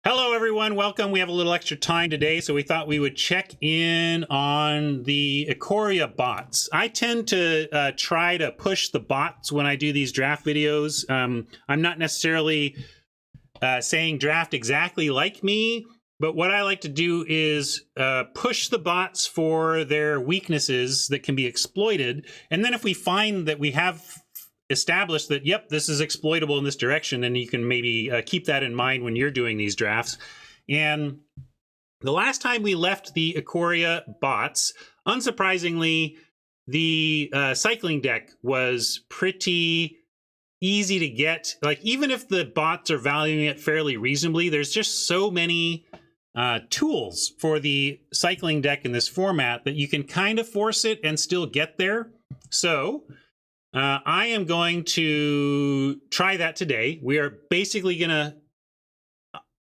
Hello everyone, welcome. We have a little extra time today, so we thought we would check in on the Ikoria bots. I tend to try to push the bots when I do these draft videos. I'm not necessarily saying draft exactly like me, but what I like to do is push the bots for their weaknesses that can be exploited. And then if we find that we have established that, yep, this is exploitable in this direction, then you can maybe keep that in mind when you're doing these drafts. And the last time we left the Ikoria bots, unsurprisingly, the cycling deck was pretty easy to get. Like, even if the bots are valuing it fairly reasonably, there's just so many tools for the cycling deck in this format that you can kind of force it and still get there. So I am going to try that today. We are basically going to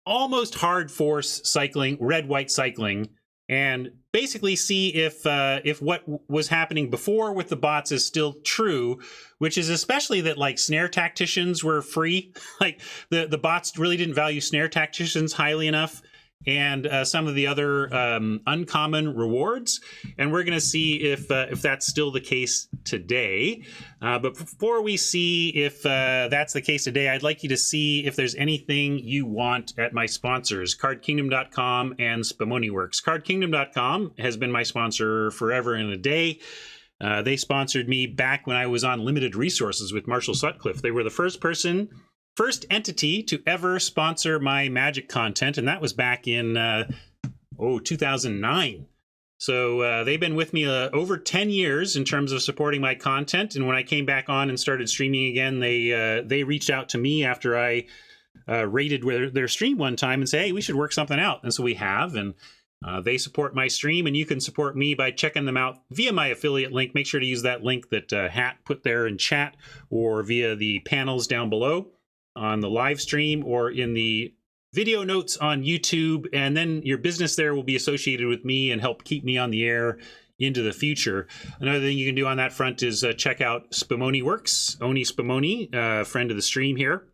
almost hard force cycling, red-white cycling, and basically see if what was happening before with the bots is still true, which is especially that, like, snare tacticians were free. Like, the bots really didn't value snare tacticians highly enough, and some of the other uncommon rewards. And we're going to see if that's still the case today. But before we see if that's the case today, I'd like you to see if there's anything you want at my sponsors, CardKingdom.com and SpumoniWorks. CardKingdom.com has been my sponsor forever and a day. They sponsored me back when I was on limited resources with Marshall Sutcliffe. They were the first entity to ever sponsor my Magic content, and that was back in 2009. So they've been with me over 10 years in terms of supporting my content. And when I came back on and started streaming again, they reached out to me after I rated their stream one time and say, hey, we should work something out. And so we have, and they support my stream, and you can support me by checking them out via my affiliate link. Make sure to use that link that Hat put there in chat, or via the panels down below on the live stream, or in the video notes on YouTube. And then your business there will be associated with me and help keep me on the air into the future. Another thing you can do on that front is check out SpumoniWorks. Oni Spumoni, friend of the stream here,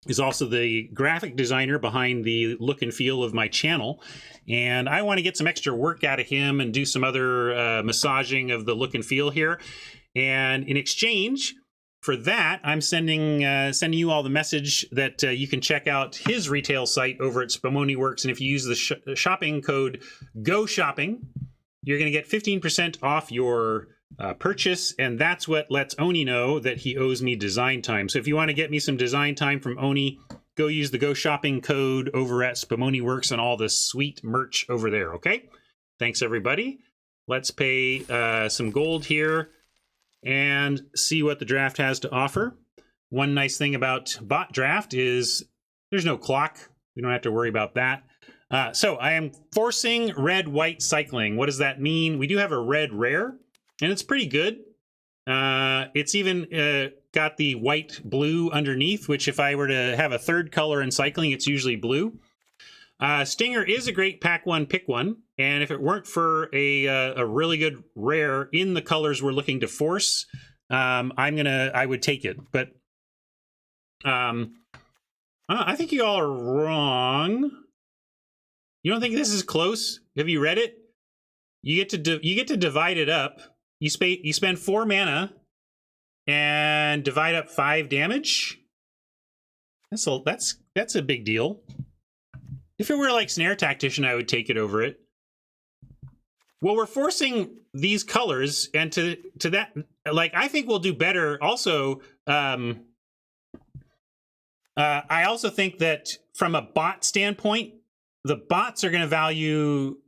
is also the graphic designer behind the look and feel of my channel. And I want to get some extra work out of him and do some other massaging of the look and feel here. And in exchange for that, I'm sending you all the message that you can check out his retail site over at SpumoniWorks. And if you use the shopping code GOSHOPPING, you're going to get 15% off your purchase. And that's what lets Oni know that he owes me design time. So if you want to get me some design time from Oni, go use the GOSHOPPING code over at SpumoniWorks and all the sweet merch over there, okay? Thanks, everybody. Let's pay some gold here and see what the draft has to offer. One nice thing about bot draft is there's no clock. We don't have to worry about that. So I am forcing red-white cycling. What does that mean? We do have a red rare, and it's pretty good. It's even got the white-blue underneath, which if I were to have a third color in cycling, it's usually blue. Stinger is a great pack one, pick one. And if it weren't for a really good rare in the colors we're looking to force, I would take it. But I think you all are wrong. You don't think this is close? Have you read it? You get to divide it up. You spend 4 mana and divide up 5 damage. That's a big deal. If it were like Snare Tactician, I would take it over it. Well, we're forcing these colors, and to that, like, I think we'll do better. Also, I also think that from a bot standpoint, the bots are going to value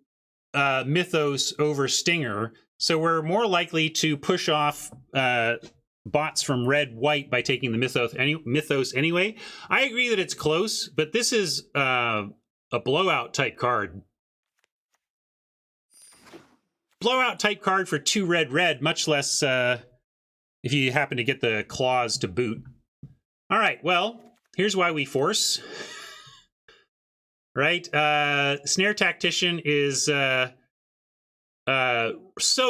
Mythos over Stinger, so we're more likely to push off bots from red-white by taking the Mythos anyway. I agree that it's close, but this is a blowout type card. Blowout type card for 2 red, much less if you happen to get the claws to boot. All right, well, here's why we force. Right? Snare Tactician is so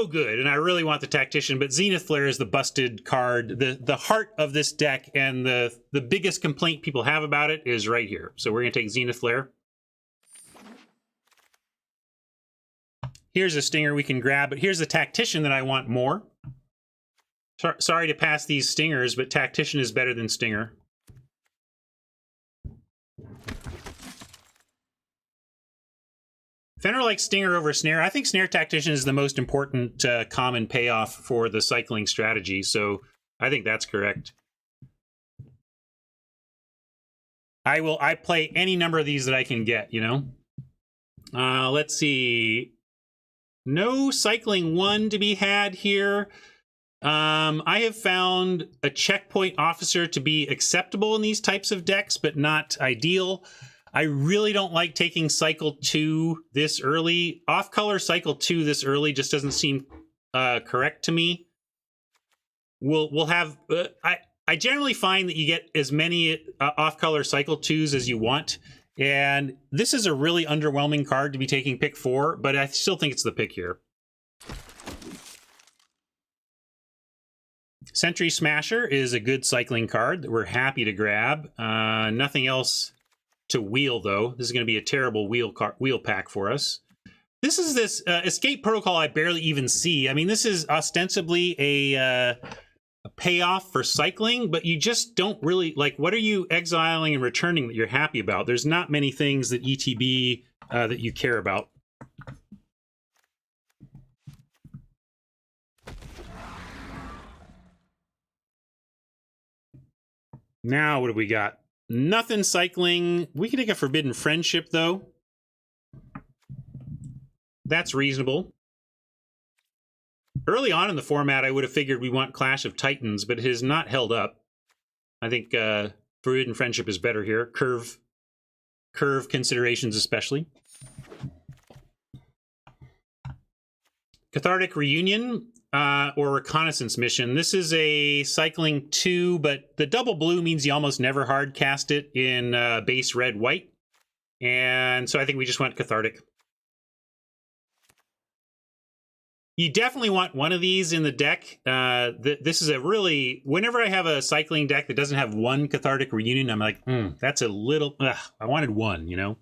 good, and I really want the Tactician, but Zenith Flare is the busted card. The heart of this deck, and the biggest complaint people have about it is right here. So we're going to take Zenith Flare. Here's a Stinger we can grab, but here's the Tactician that I want more. Sorry to pass these Stingers, but Tactician is better than Stinger. Fenrir likes Stinger over Snare. I think Snare Tactician is the most important common payoff for the cycling strategy, so I think that's correct. I play any number of these that I can get, you know? Let's see. No cycling 1 to be had here. I have found a checkpoint officer to be acceptable in these types of decks, but not ideal. I really don't like taking cycle 2 this early. Off-color cycle 2 this early just doesn't seem correct to me. We'll have... I generally find that you get as many off-color cycle 2s as you want, and this is a really underwhelming card to be taking pick 4, but I still think it's the pick here. Sentry Smasher is a good cycling card that we're happy to grab. Nothing else to wheel, though. This is going to be a terrible wheel pack for us. This is this Escape Protocol I barely even see. I mean, this is ostensibly a payoff for cycling, but you just don't really... Like, what are you exiling and returning that you're happy about? There's not many things that ETB that you care about. Now, what do we got? Nothing cycling. We can take a Forbidden Friendship, though. That's reasonable. Early on in the format, I would have figured we want Clash of Titans, but it has not held up. I think Forbidden Friendship is better here. Curve considerations especially. Cathartic Reunion. Or Reconnaissance Mission. This is a cycling 2, but the double blue means you almost never hard cast it in base red-white. And so I think we just went Cathartic. You definitely want one of these in the deck. This is a really... Whenever I have a cycling deck that doesn't have one Cathartic Reunion, I'm like, that's a little... I wanted one, you know?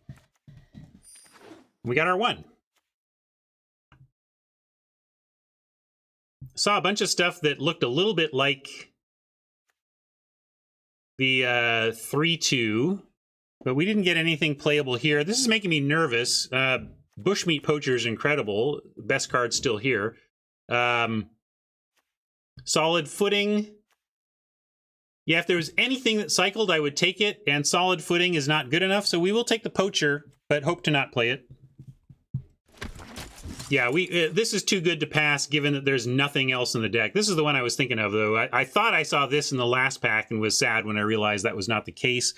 We got our one. Saw a bunch of stuff that looked a little bit like the 3-2, but we didn't get anything playable here. This is making me nervous. Bushmeat Poacher is incredible. Best card still here. Solid Footing. Yeah, if there was anything that cycled, I would take it, and Solid Footing is not good enough, so we will take the Poacher, but hope to not play it. Yeah, this is too good to pass, given that there's nothing else in the deck. This is the one I was thinking of, though. I thought I saw this in the last pack and was sad when I realized that was not the case.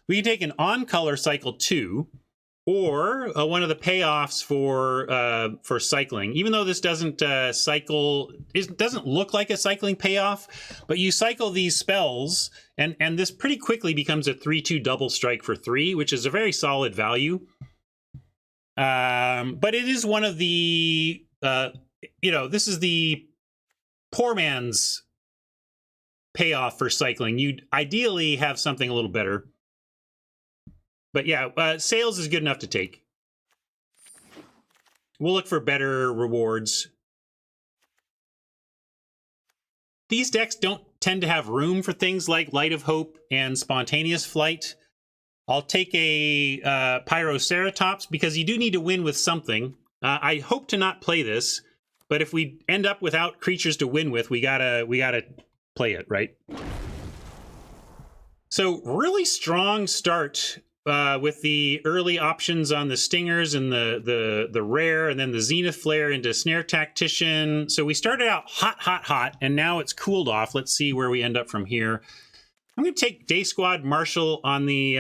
We can take an on-color cycle 2, or one of the payoffs for cycling. Even though this doesn't cycle, it doesn't look like a cycling payoff, but you cycle these spells, and this pretty quickly becomes a 3-2 double strike for 3, which is a very solid value. But it is one of the, this is the poor man's payoff for cycling. You'd ideally have something a little better. But yeah, sales is good enough to take. We'll look for better rewards. These decks don't tend to have room for things like Light of Hope and Spontaneous Flight. I'll take a Pyroceratops because you do need to win with something. I hope to not play this, but if we end up without creatures to win with, we gotta play it, right? So really strong start with the early options on the Stingers and the Rare, and then the Zenith Flare into Snare Tactician. So we started out hot, and now it's cooled off. Let's see where we end up from here. I'm going to take Day Squad Marshal on the,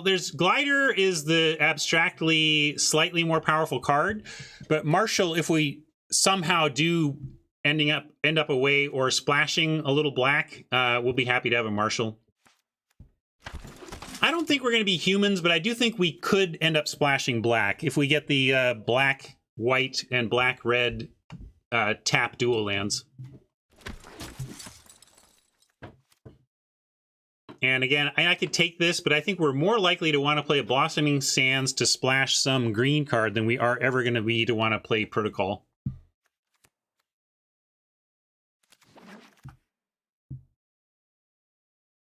there's Glider is the abstractly slightly more powerful card, but Marshal, if we somehow do end up away or splashing a little black, we'll be happy to have a Marshal. I don't think we're going to be humans, but I do think we could end up splashing black if we get the black, white, and black, red tap dual lands. And again, I could take this, but I think we're more likely to want to play a Blossoming Sands to splash some green card than we are ever going to be to want to play Protocol.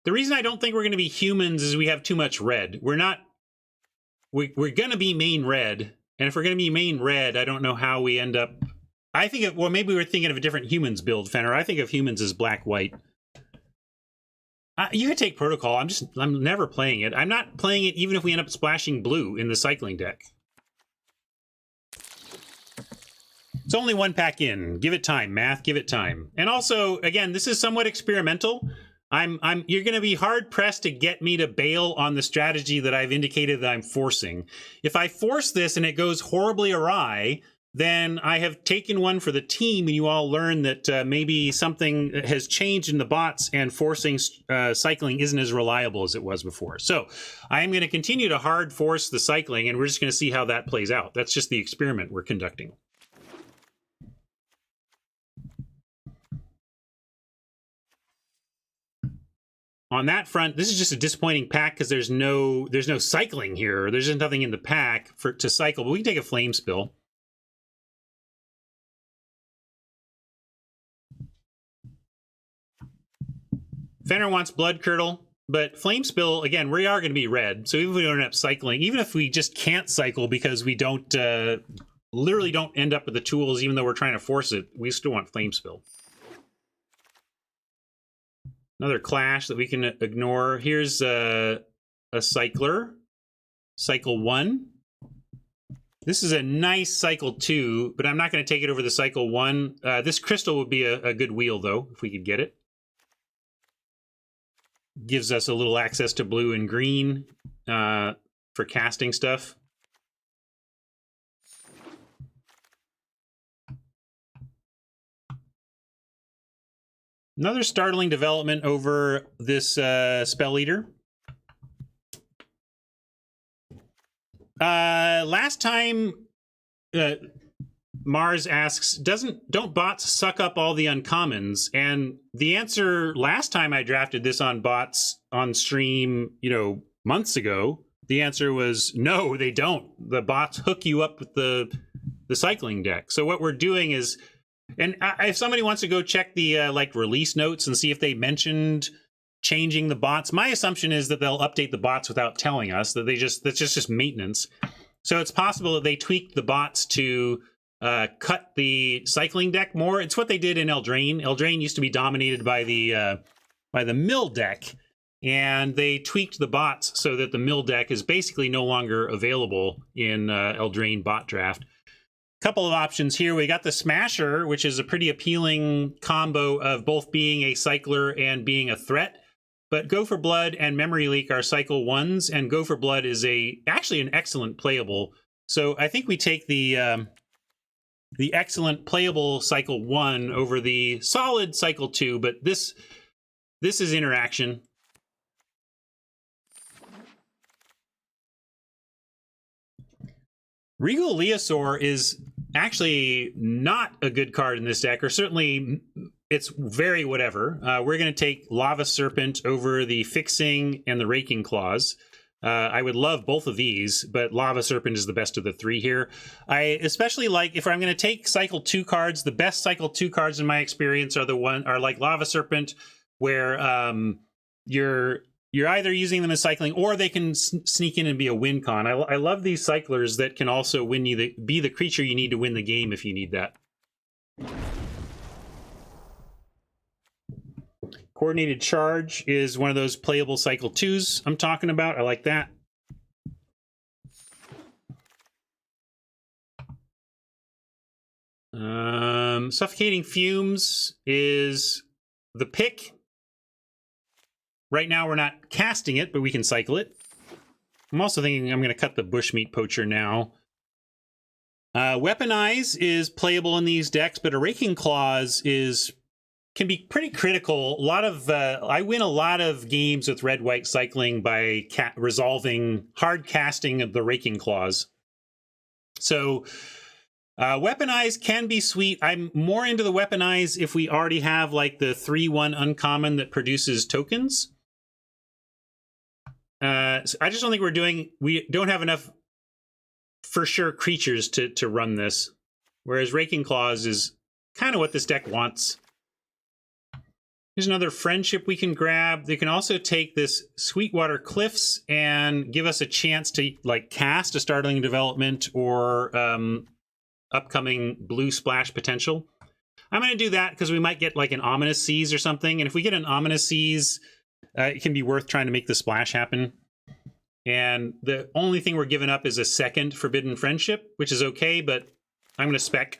The reason I don't think we're going to be humans is we have too much red. We're going to be main red. And if we're going to be main red, I don't know how we end up. I think, well, maybe we're thinking of a different humans build, Fenner. I think of humans as black-white. You could take Protocol. I'm never playing it. I'm not playing it even if we end up splashing blue in the cycling deck. It's only one pack in. Give it time, math. Give it time. And also, again, this is somewhat experimental. You're going to be hard pressed to get me to bail on the strategy that I've indicated that I'm forcing. If I force this and it goes horribly awry, then I have taken one for the team, and you all learn that maybe something has changed in the bots and forcing cycling isn't as reliable as it was before. So I am going to continue to hard force the cycling, and we're just going to see how that plays out. That's just the experiment we're conducting. On that front, this is just a disappointing pack because there's no cycling here. There's just nothing in the pack to cycle, but we can take a Flame Spill. Fenner wants Blood Curdle, but Flame Spill, again, we are going to be red. So even if we don't end up cycling, even if we just can't cycle because we don't, literally don't end up with the tools, even though we're trying to force it, we still want Flame Spill. Another Clash that we can ignore. Here's a Cycler. Cycle 1. This is a nice Cycle 2, but I'm not going to take it over the Cycle 1. This Crystal would be a good wheel, though, if we could get it. Gives us a little access to blue and green for casting stuff. Another startling development over this Spell Eater. Last time, Mars asks, don't bots suck up all the uncommons? And the answer last time I drafted this on bots on stream, months ago, the answer was no, they don't. The bots hook you up with the cycling deck. So what we're doing is, and if somebody wants to go check the release notes and see if they mentioned changing the bots, my assumption is that they'll update the bots without telling us, that that's just maintenance. So it's possible that they tweaked the bots to cut the cycling deck more. It's what they did in Eldraine. Eldraine used to be dominated by the mill deck, and they tweaked the bots so that the mill deck is basically no longer available in Eldraine bot draft. Couple of options here. We got the Smasher, which is a pretty appealing combo of both being a cycler and being a threat. But Go for Blood and Memory Leak are cycle 1s, and Go for Blood is actually an excellent playable. So I think we take the excellent playable cycle 1 over the solid cycle 2, but this is interaction. Regal Leosaur is actually not a good card in this deck, or certainly it's very whatever. We're going to take Lava Serpent over the Fixing and the Raking Claws. I would love both of these, but Lava Serpent is the best of the three here. I especially like, if I'm going to take cycle 2 cards, the best cycle 2 cards in my experience are like Lava Serpent, where you're either using them as cycling, or they can sneak in and be a win con. I love these cyclers that can also win you be the creature you need to win the game if you need that. Coordinated Charge is one of those playable cycle 2s I'm talking about. I like that. Suffocating Fumes is the pick. Right now, we're not casting it, but we can cycle it. I'm also thinking I'm going to cut the Bushmeat Poacher now. Weaponize is playable in these decks, but a Raking Claws can be pretty critical. I win a lot of games with red-white cycling by resolving hard casting of the Raking Claws. So Weaponize can be sweet. I'm more into the Weaponize if we already have like the 3/1 uncommon that produces tokens. So I just don't think we don't have enough for sure creatures to run this. Whereas Raking Claws is kind of what this deck wants. Here's another friendship we can grab. They can also take this Sweetwater Cliffs and give us a chance to like cast a Startling Development or upcoming blue splash potential. I'm going to do that because we might get like an Ominous Seas or something. And if we get an Ominous Seas, it can be worth trying to make the splash happen. And the only thing we're giving up is a second Forbidden Friendship, which is okay, but I'm going to spec.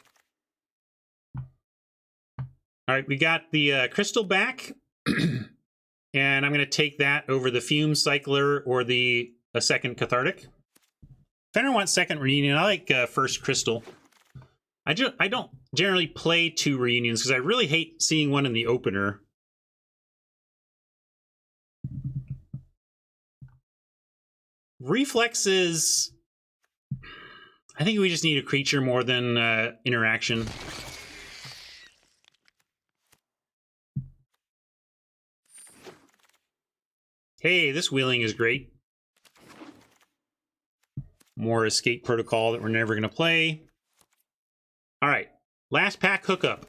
All right, we got the Crystal back. And I'm going to take that over the Fume Cycler or a second Cathartic. If anyone wants second Reunion, I like first Crystal. I don't generally play 2 Reunions because I really hate seeing one in the opener. Reflexes, I think we just need a creature more than interaction. Hey, this wheeling is great. More Escape Protocol that we're never going to play. All right, last pack hookup.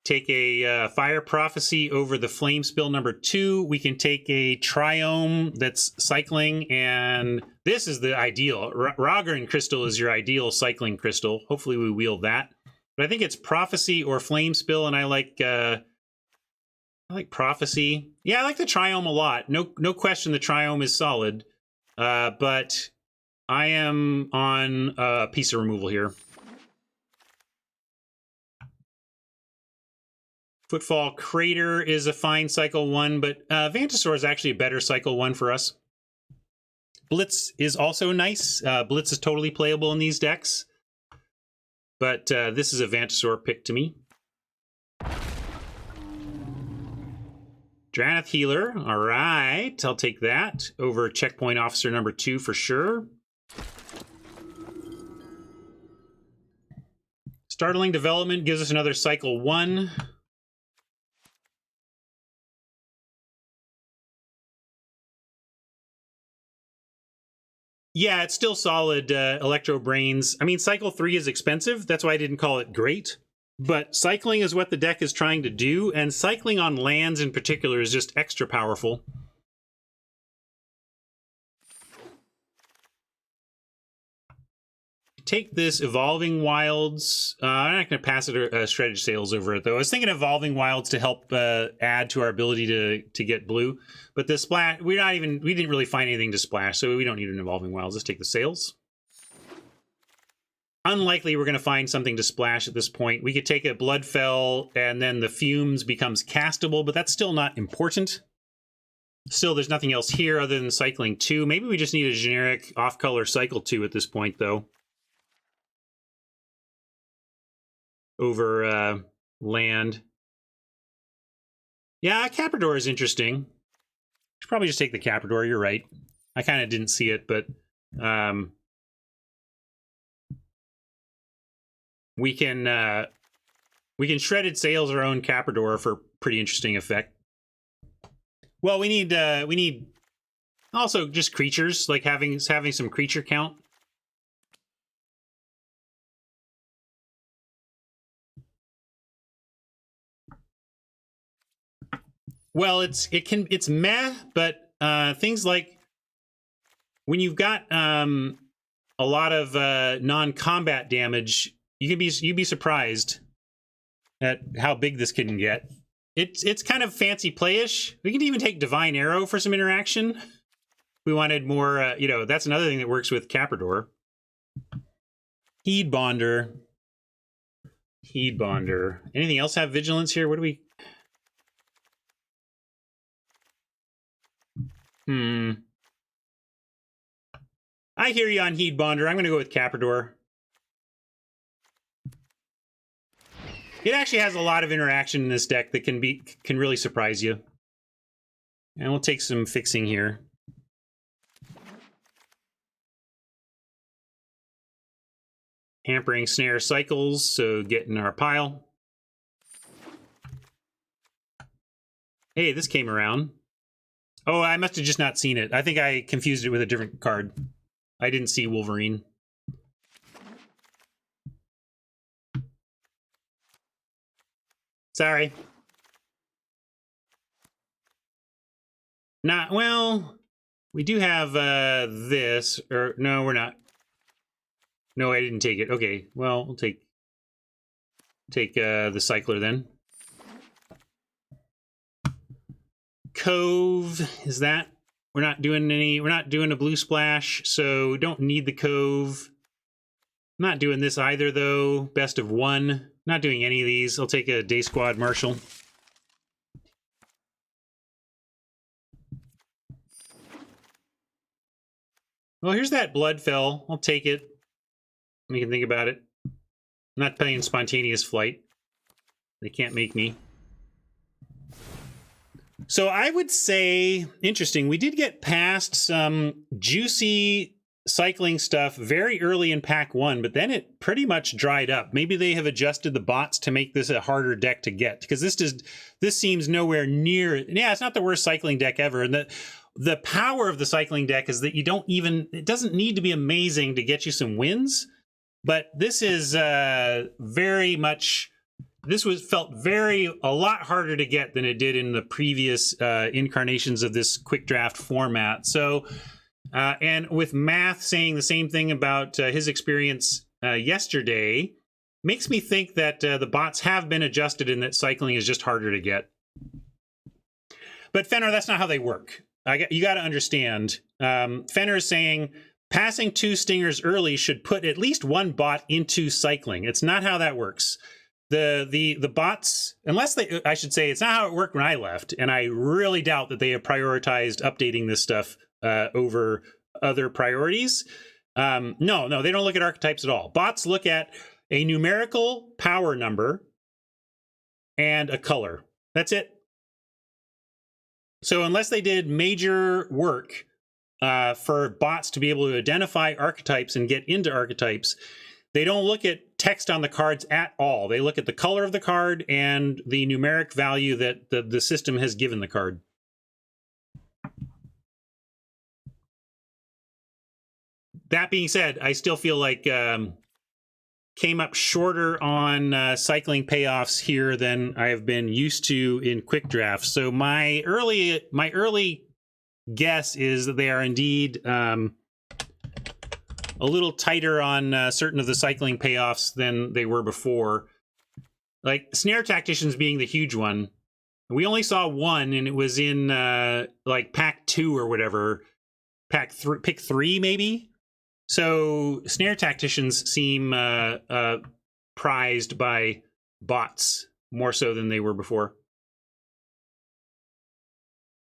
Take a Fire Prophecy over the Flame Spill number 2. We can take a Triome that's cycling, and this is the ideal. Rogern Crystal is your ideal cycling crystal. Hopefully we wield that. But I think it's Prophecy or Flame Spill, and I like Prophecy. Yeah, I like the Triome a lot. No question the Triome is solid. But I am on a piece of removal here. Footfall Crater is a fine cycle 1, but Vantasaur is actually a better cycle 1 for us. Blitz is also nice. Blitz is totally playable in these decks. But this is a Vantasaur pick to me. Drannith Healer. All right, I'll take that over Checkpoint Officer number 2 for sure. Startling Development gives us another cycle 1. Yeah, it's still solid, Electro Brains. I mean, Cycle 3 is expensive. That's why I didn't call it great. But cycling is what the deck is trying to do, and cycling on lands in particular is just extra powerful. Take this Evolving Wilds. I'm not going to pass it Shredded Sails over it, though. I was thinking Evolving Wilds to help add to our ability to get blue. But the splash, we didn't really find anything to splash, so we don't need an Evolving Wilds. Let's take the Sails. Unlikely we're going to find something to splash at this point. We could take a Bloodfell, and then the Fumes becomes castable, but that's still not important. Still, there's nothing else here other than Cycling 2. Maybe we just need a generic off-color Cycle 2 at this point, though. Over land. Yeah, Caprador is interesting. Should probably just take the Caprador, you're right. I kind of didn't see it, but we can Shredded Sails our own Caprador for pretty interesting effect. Well, we need also just creatures, like having some creature count. Well, it's meh, but things like when you've got a lot of non-combat damage, you'd be surprised at how big this can get. It's kind of fancy playish. We can even take Divine Arrow for some interaction. We wanted more, that's another thing that works with Caprador. Heed Bonder. Anything else have Vigilance here? What do we... I hear you on Heed Bonder. I'm going to go with Caprador. It actually has a lot of interaction in this deck that can really surprise you. And we'll take some fixing here. Hampering Snare cycles, so get in our pile. Hey, this came around. Oh, I must have just not seen it. I think I confused it with a different card. I didn't see Wolverine. Sorry. Not, well, we do have this, or no, we're not. No, I didn't take it. Okay, well, we'll take the cycler then. Cove, is that? We're not doing a blue splash, so don't need the Cove. I'm not doing this either, though. Best of one. Not doing any of these. I'll take a Day Squad Marshal. Well, here's that Bloodfell. I'll take it. We can think about it. I'm not playing Spontaneous Flight. They can't make me. So I would say, interesting, we did get past some juicy cycling stuff very early in pack 1, but then it pretty much dried up. Maybe they have adjusted the bots to make this a harder deck to get, because this seems nowhere near. Yeah, it's not the worst cycling deck ever. And the power of the cycling deck is that it doesn't need to be amazing to get you some wins. But this is very much. This felt a lot harder to get than it did in the previous incarnations of this quick draft format. So, and with Math saying the same thing about his experience yesterday, makes me think that the bots have been adjusted and that cycling is just harder to get. But Fenner, that's not how they work. You got to understand. Fenner is saying passing 2 stingers early should put at least one bot into cycling. It's not how that works. The bots, I should say, it's not how it worked when I left, and I really doubt that they have prioritized updating this stuff over other priorities. No, they don't look at archetypes at all. Bots look at a numerical power number and a color. That's it. So unless they did major work for bots to be able to identify archetypes and get into archetypes, they don't look at text on the cards at all. They look at the color of the card and the numeric value that the system has given the card. That being said, I still feel like came up shorter on cycling payoffs here than I have been used to in quick drafts. So my early guess is that they are indeed a little tighter on certain of the cycling payoffs than they were before. Like Snare Tacticians being the huge one. We only saw one, and it was in like pack 2 or whatever. Pick 3 maybe. So Snare Tacticians seem prized by bots more so than they were before.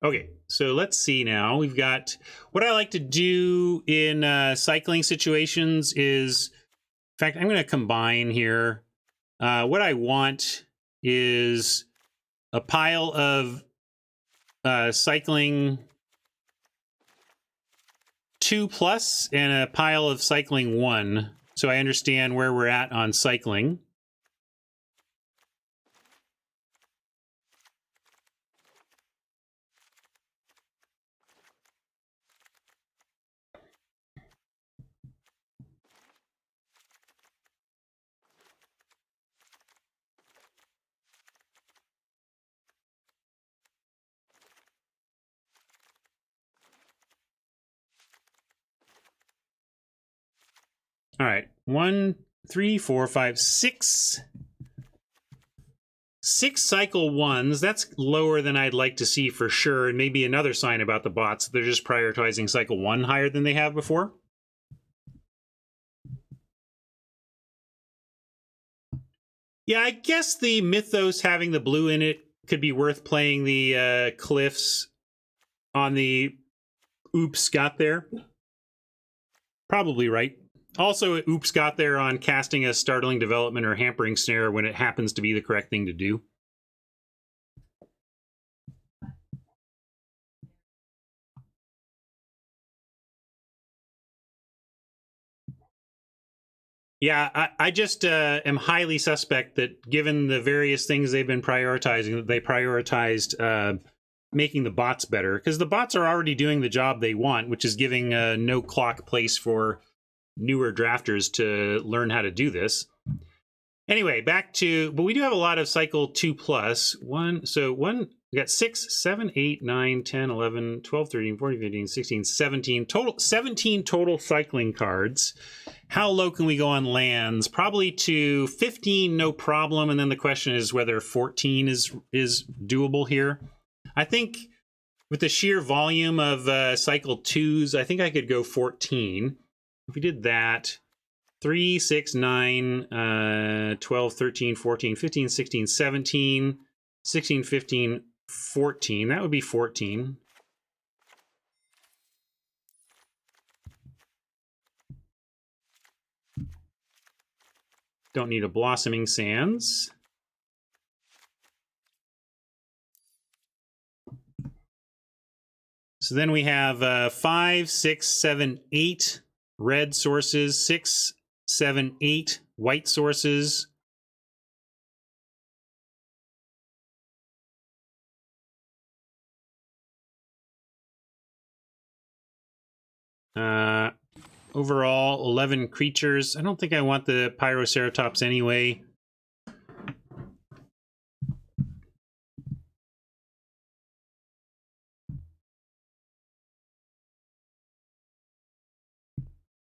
Okay, so let's see now. We've got what I like to do in cycling situations is, in fact, I'm going to combine here. What I want is a pile of cycling 2+ and a pile of cycling 1. So I understand where we're at on cycling. All right, 1, 3, 4, 5, 6. 6 cycle 1s. That's lower than I'd like to see for sure, and maybe another sign about the bots. They're just prioritizing cycle 1 higher than they have before. Yeah, I guess the Mythos having the blue in it could be worth playing the Cliffs on the Oops got there. Probably right. Also, Oops got there on casting a startling development or hampering snare when it happens to be the correct thing to do. Yeah, I just am highly suspect that given the various things they've been prioritizing, that they prioritized making the bots better, because the bots are already doing the job they want, which is giving a no clock place for newer drafters to learn how to do this. Anyway, back to, but we do have a lot of cycle 2+. We got 6, 7, 8, 9, 10, 11, 12, 13, 14, 15, 16, 17 total, 17 total cycling cards. How low can we go on lands? Probably to 15, no problem. And then the question is whether 14 is doable here. I think with the sheer volume of cycle 2s, I think I could go 14. If we did that, 3, 6, 9, 12, 13, 14, 15, 16, 17, 16, 15, 14. That would be 14. Don't need a Blossoming Sands. So then we have 5, 6, 7, 8 red sources, 6, 7, 8 white sources. Overall, 11 creatures. I don't think I want the Pyroceratops anyway.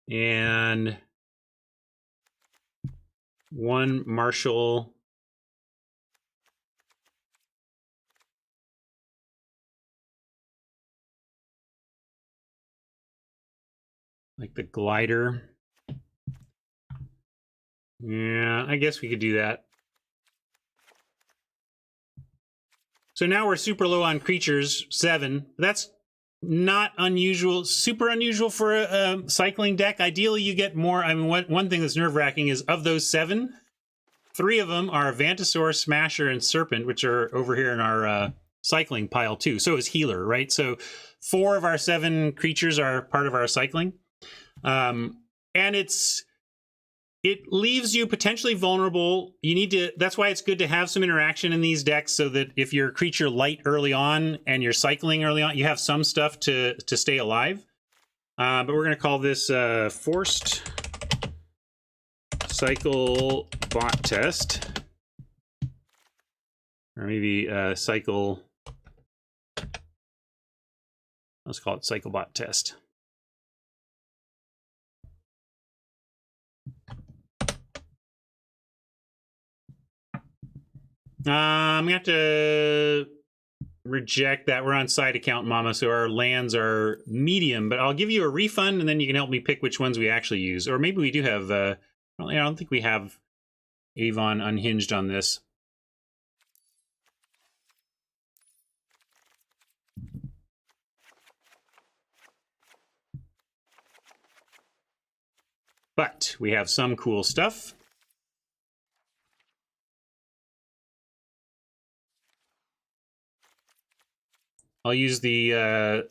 And 1 Marshall. Like the glider. Yeah, I guess we could do that. So now we're super low on creatures, 7. That's not unusual, super unusual for a cycling deck. Ideally, you get more. I mean, one thing that's nerve-wracking is of those 7, 3 of them are Vantasaur, Smasher, and Serpent, which are over here in our cycling pile too. So is Healer, right? So 4 of our 7 creatures are part of our cycling. And it leaves you potentially vulnerable. You need to, that's why it's good to have some interaction in these decks, so that if you're creature light early on and you're cycling early on, you have some stuff to stay alive. But we're going to call this Forced Cycle Bot Test. Or maybe Cycle, let's call it Cycle Bot Test. I'm going to have to reject that. We're on side account, Mama, so our lands are medium, but I'll give you a refund, and then you can help me pick which ones we actually use. Or maybe we do have, I don't think we have Avon unhinged on this. But we have some cool stuff. I'll use the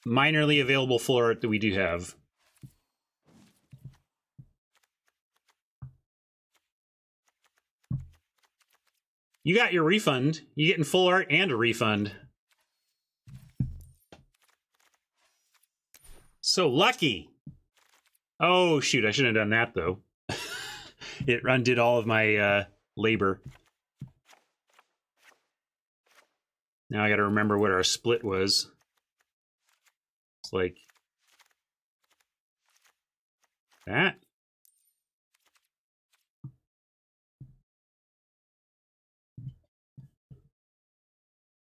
minorly available full art that we do have. You got your refund. You getting full art and a refund. So lucky. Oh, shoot. I shouldn't have done that, though. It undid all of my labor. Now I got to remember what our split was. It's like that.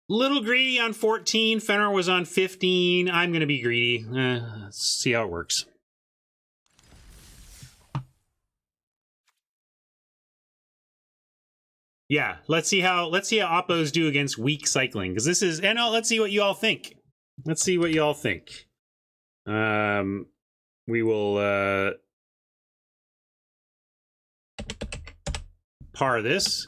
Little greedy on 14. Fenrir was on 15. I'm going to be greedy. Let's see how it works. Yeah, let's see how oppos do against weak cycling, because this is, and let's see what you all think. Let's see what you all think. We will par this.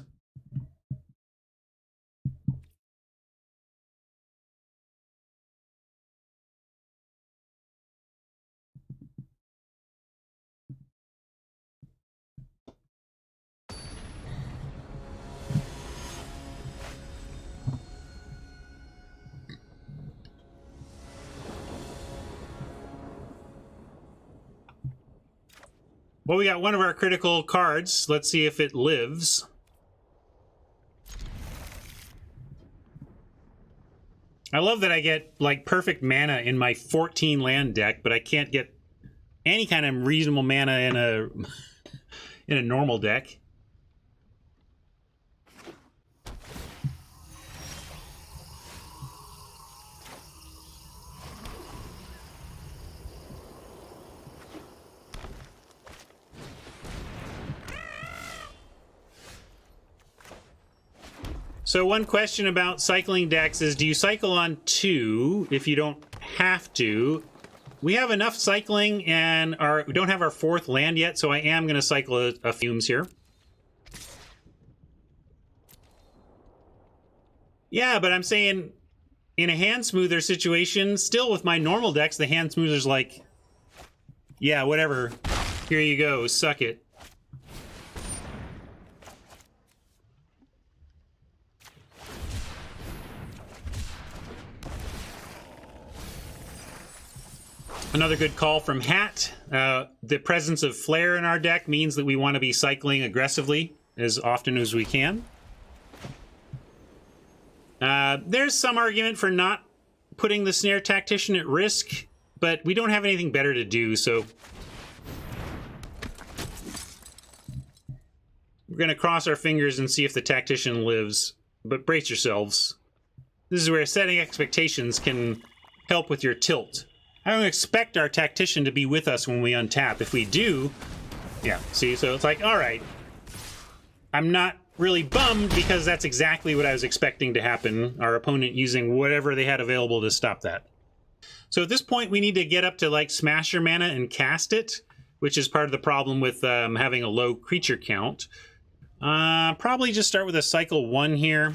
Well, we got one of our critical cards. Let's see if it lives. I love that I get, like, perfect mana in my 14 land deck, but I can't get any kind of reasonable mana in a in a normal deck. So one question about cycling decks is, do you cycle on 2 if you don't have to? We have enough cycling, and we don't have our 4th land yet, so I am going to cycle a Fumes here. Yeah, but I'm saying in a hand smoother situation, still with my normal decks, the hand smoothers like, yeah, whatever. Here you go, suck it. Another good call from Hat. The presence of Flare in our deck means that we want to be cycling aggressively as often as we can. There's some argument for not putting the Snare Tactician at risk, but we don't have anything better to do, so we're going to cross our fingers and see if the Tactician lives, but brace yourselves. This is where setting expectations can help with your tilt. I don't expect our Tactician to be with us when we untap. If we do, yeah, see, so it's like, all right. I'm not really bummed because that's exactly what I was expecting to happen. Our opponent using whatever they had available to stop that. So at this point, we need to get up to like Smasher mana and cast it, which is part of the problem with having a low creature count. Probably just start with a cycle 1 here.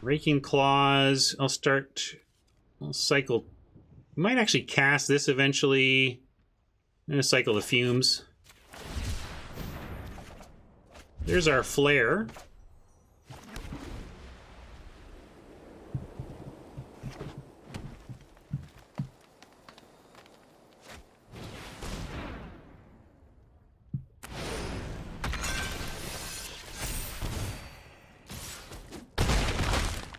Raking Claws. I'll cycle. Might actually cast this eventually. I'm going to cycle the Fumes. There's our Flare.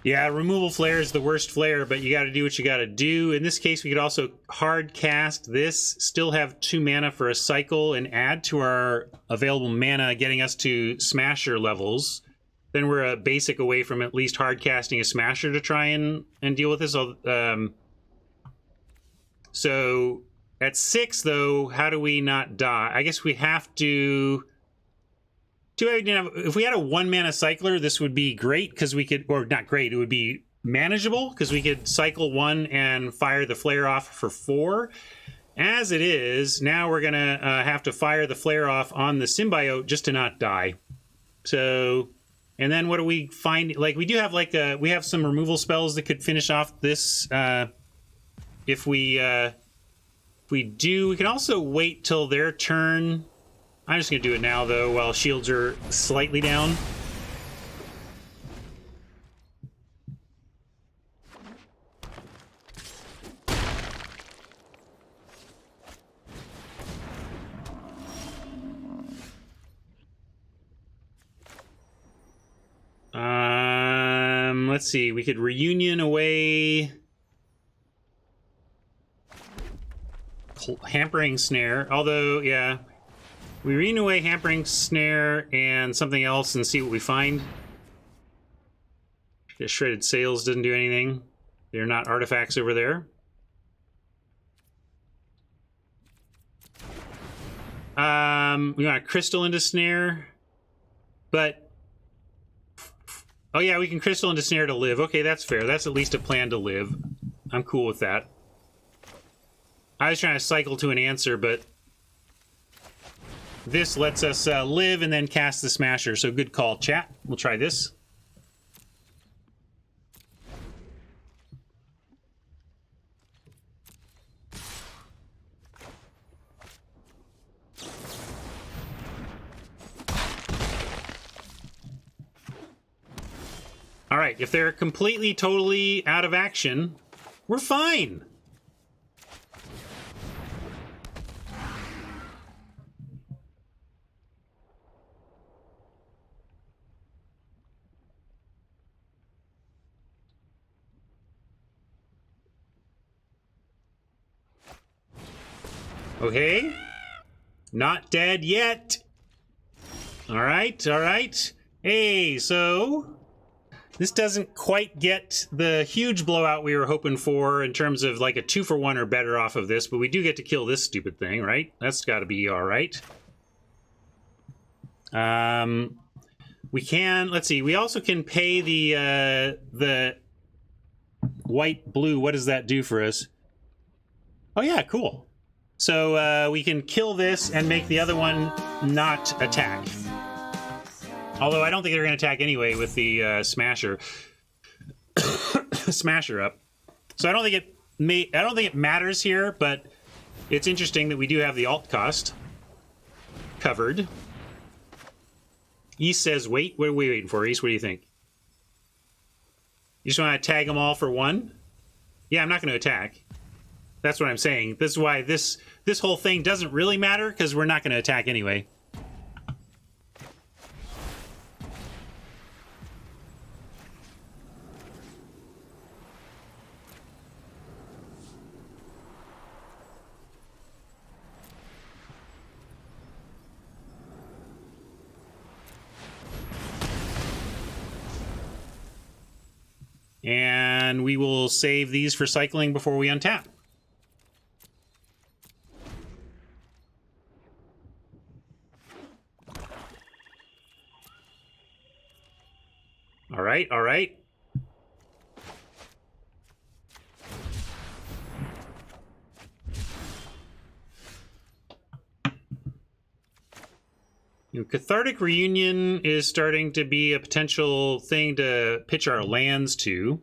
Yeah, removal Flare is the worst Flare, but you got to do what you got to do. In this case, we could also hard cast this, still have 2 mana for a cycle, and add to our available mana, getting us to Smasher levels. Then we're a basic away from at least hard casting a Smasher to try and deal with this. So at 6, though, how do we not die? I guess we have to... If we had a 1 mana cycler, this would be great because we could, or not great, it would be manageable because we could cycle 1 and fire the Flare off for 4. As it is, now we're gonna have to fire the Flare off on the Symbiote just to not die. So, and then what do we find? Like, we do have like we have some removal spells that could finish off this. If we do, we can also wait till their turn. I'm just going to do it now, though, while shields are slightly down. Let's see. We could Reunion away... Hampering Snare. Although, yeah... We renew away Hampering Snare and something else and see what we find. Shredded Sails doesn't do anything. They're not artifacts over there. We want to Crystal into Snare. But... Oh yeah, we can Crystal into Snare to live. Okay, that's fair. That's at least a plan to live. I'm cool with that. I was trying to cycle to an answer, but... This lets us live and then cast the Smasher. So good call, chat. We'll try this. All right, if they're completely, totally out of action, We're fine. Okay. Not dead yet. All right, all right. Hey, so this doesn't quite get the huge blowout we were hoping for in terms of like a 2-for-1 or better off of this, but we do get to kill this stupid thing, right? That's got to be all right. We can, let's see, we also can pay the white blue. What does that do for us? Oh yeah, cool. So we can kill this and make the other one not attack. Although I don't think they're going to attack anyway with the Smasher. Smasher up. So I don't think it matters here, but it's interesting that we do have the alt cost covered. East says wait. What are we waiting for, East? What do you think? You just want to tag them all for 1? Yeah, I'm not going to attack. That's what I'm saying. This is why this whole thing doesn't really matter, because we're not going to attack anyway. And we will save these for cycling before we untap. All right, all right. Cathartic Reunion is starting to be a potential thing to pitch our lands to.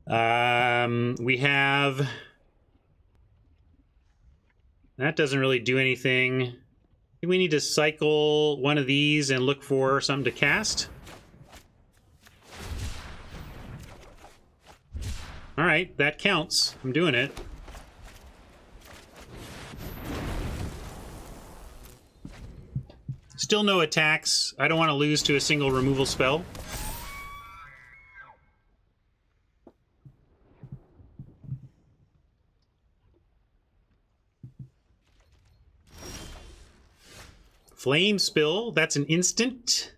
We have... That doesn't really do anything. We need to cycle one of these and look for something to cast. All right, that counts. I'm doing it. Still no attacks. I don't want to lose to a single removal spell. Flame Spill, that's an instant.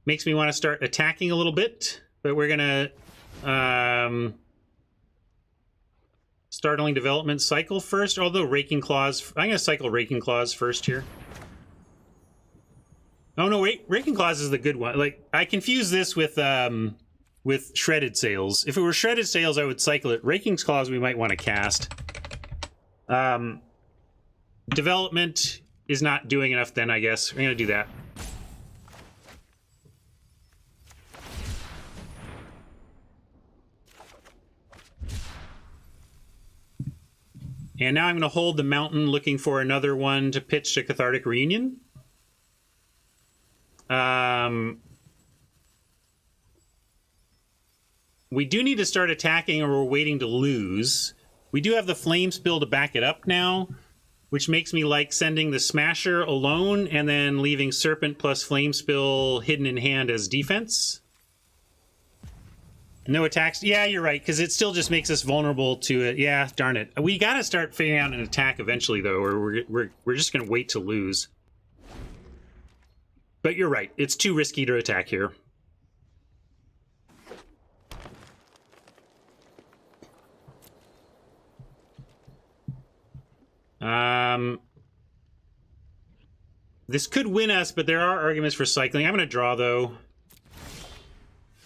Makes me want to start attacking a little bit, but we're going to Startling Development cycle first, although Raking Claws, I'm going to cycle Raking Claws first here. Oh no, wait, Raking Claws is the good one. Like, I confuse this with Shredded Sails. If it were Shredded Sails, I would cycle it. Raking Claws we might want to cast. Development is not doing enough then, I guess. We're going to do that. And now I'm going to hold the mountain looking for another one to pitch to Cathartic Reunion. We do need to start attacking or we're waiting to lose. We do have the Flame Spill to back it up now, which makes me like sending the Smasher alone and then leaving Serpent plus Flame Spill hidden in hand as defense. No attacks. Yeah, you're right, because it still just makes us vulnerable to it. Yeah, darn it. We got to start figuring out an attack eventually, though, or we're just going to wait to lose. But you're right. It's too risky to attack here. This could win us, but there are arguments for cycling. I'm going to draw, though.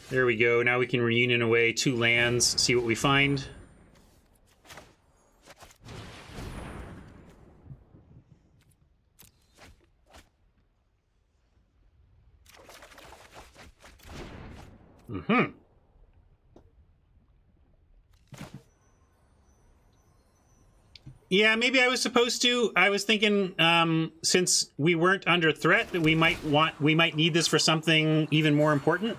There we go. Now we can reunion away 2 lands, see what we find. Yeah, maybe I was supposed to. I was thinking, since we weren't under threat, that we might need this for something even more important.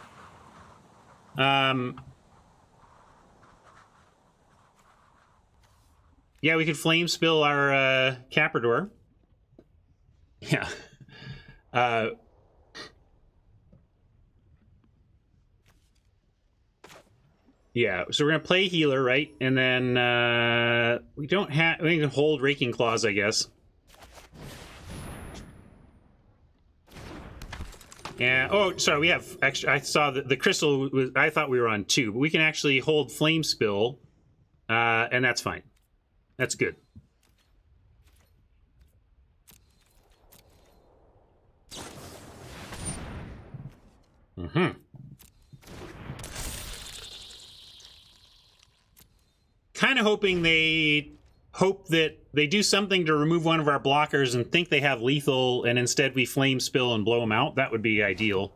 Yeah, we could flame spill our Caprador. Yeah. Yeah, so we're gonna play healer, right? And then we don't have. We can hold Raking Claws, I guess. Yeah. Oh, sorry. We have extra. I saw that the crystal was. I thought we were on 2, but we can actually hold Flame Spill, and that's fine. That's good. Mm-hmm. Kind of hoping they hope that they do something to remove one of our blockers and think they have lethal, and instead we flame spill and blow them out. That would be ideal.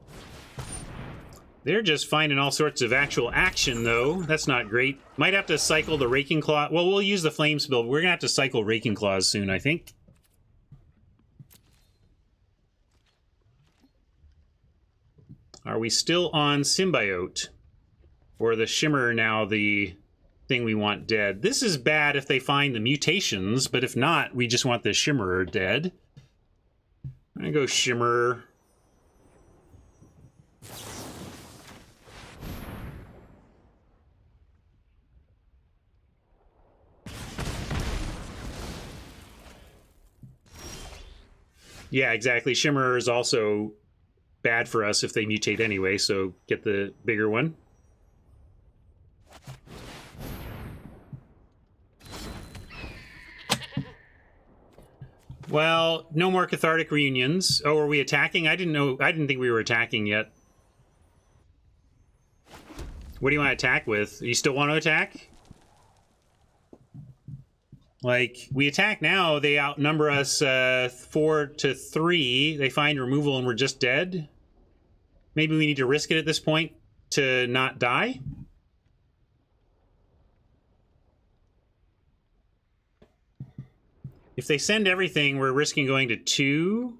They're just finding all sorts of actual action, though. That's not great. Might have to cycle the Raking Claw. Well, we'll use the flame spill, but we're gonna have to cycle Raking Claws soon, I think. Are we still on Symbiote? Or the Shimmer now the thing we want dead? This is bad if they find the mutations, but if not, we just want the Shimmerer dead. I'm gonna go Shimmer. Yeah, exactly. Shimmerer is also bad for us if they mutate anyway, so get the bigger one. Well, no more Cathartic Reunions. Oh, are we attacking? I didn't know. I didn't think we were attacking yet. What do you want to attack with? You still want to attack? Like, we attack now, they outnumber us 4-3. They find removal and we're just dead. Maybe we need to risk it at this point to not die? If they send everything, we're risking going to 2.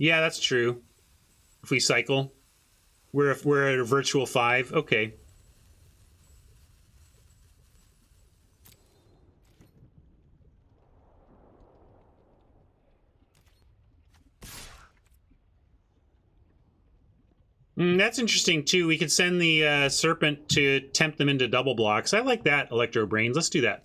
Yeah, that's true. If we cycle, we're at a virtual 5. Okay. That's interesting, too. We could send the Serpent to tempt them into double blocks. I like that, Electro Brains. Let's do that.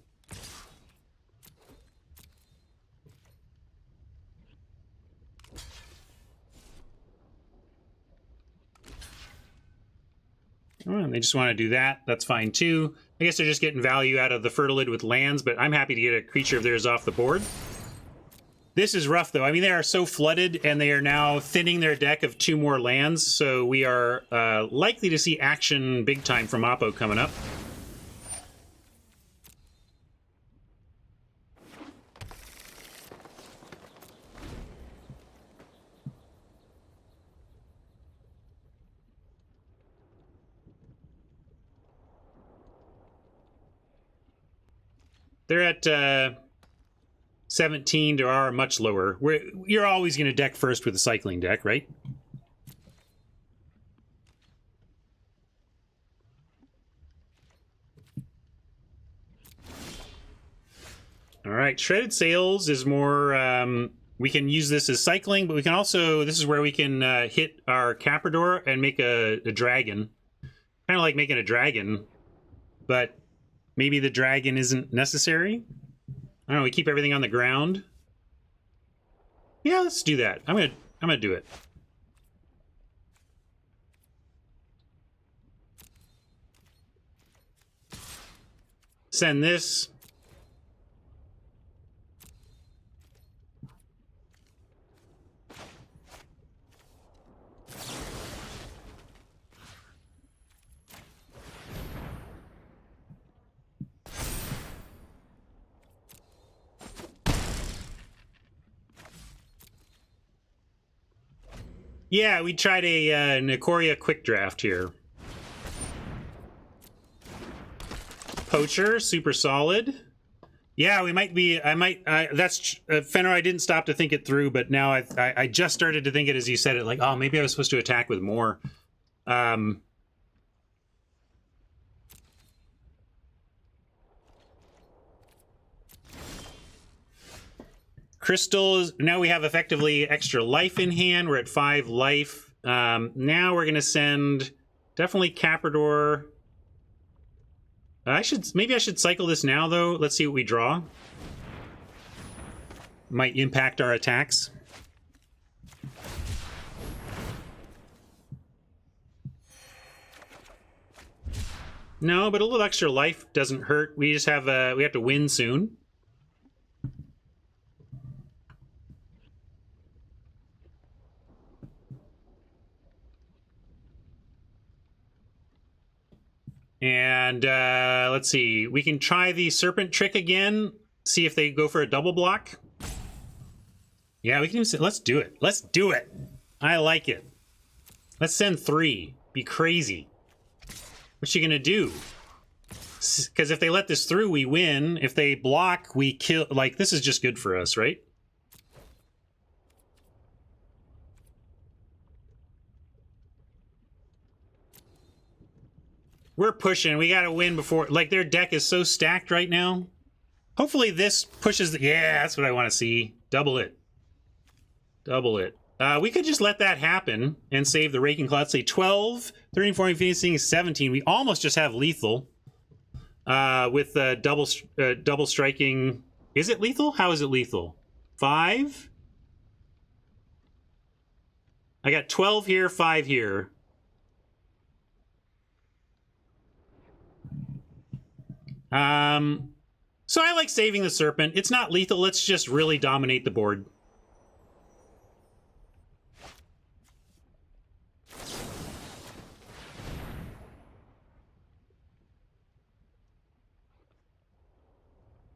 Oh, and they just want to do that. That's fine, too. I guess they're just getting value out of the Fertilid with lands, but I'm happy to get a creature of theirs off the board. This is rough, though. I mean, they are so flooded, and they are now thinning their deck of 2 more lands, so we are likely to see action big time from Oppo coming up. They're at 17 to our much lower. You're always going to deck first with a cycling deck, right? All right, Shredded Sails is more... we can use this as cycling, but we can also... This is where we can hit our Caprador and make a dragon. Kind of like making a dragon, but maybe the dragon isn't necessary? I don't know, we keep everything on the ground. Yeah, let's do that. I'm gonna do it. Send this. Yeah, we tried an Ikoria Quick Draft here. Poacher, super solid. Yeah, we might be. I might. That's Fenrir. I didn't stop to think it through, but now I just started to think it as you said it. Like, oh, maybe I was supposed to attack with more. Crystals. Now we have effectively extra life in hand. We're at 5 life. Now we're gonna send definitely Caprador. Maybe I should cycle this now though. Let's see what we draw. Might impact our attacks. No, but a little extra life doesn't hurt. We just have we have to win soon. And let's see. We can try the serpent trick again. See if they go for a double block. Yeah, we can even say, let's do it. Let's do it. I like it. Let's send 3. Be crazy. What's she gonna do? Because if they let this through, we win. If they block, we kill. Like, this is just good for us, right? We're pushing. We gotta win before... Like, their deck is so stacked right now. Hopefully this pushes... Yeah, that's what I want to see. Double it. Double it. We could just let that happen and save the Raking Claw. Let's say 12, 13, 14, 15, 17. We almost just have lethal. With double striking... Is it lethal? How is it lethal? 5? I got 12 here, 5 here. So I like saving the Serpent. It's not lethal. Let's just really dominate the board.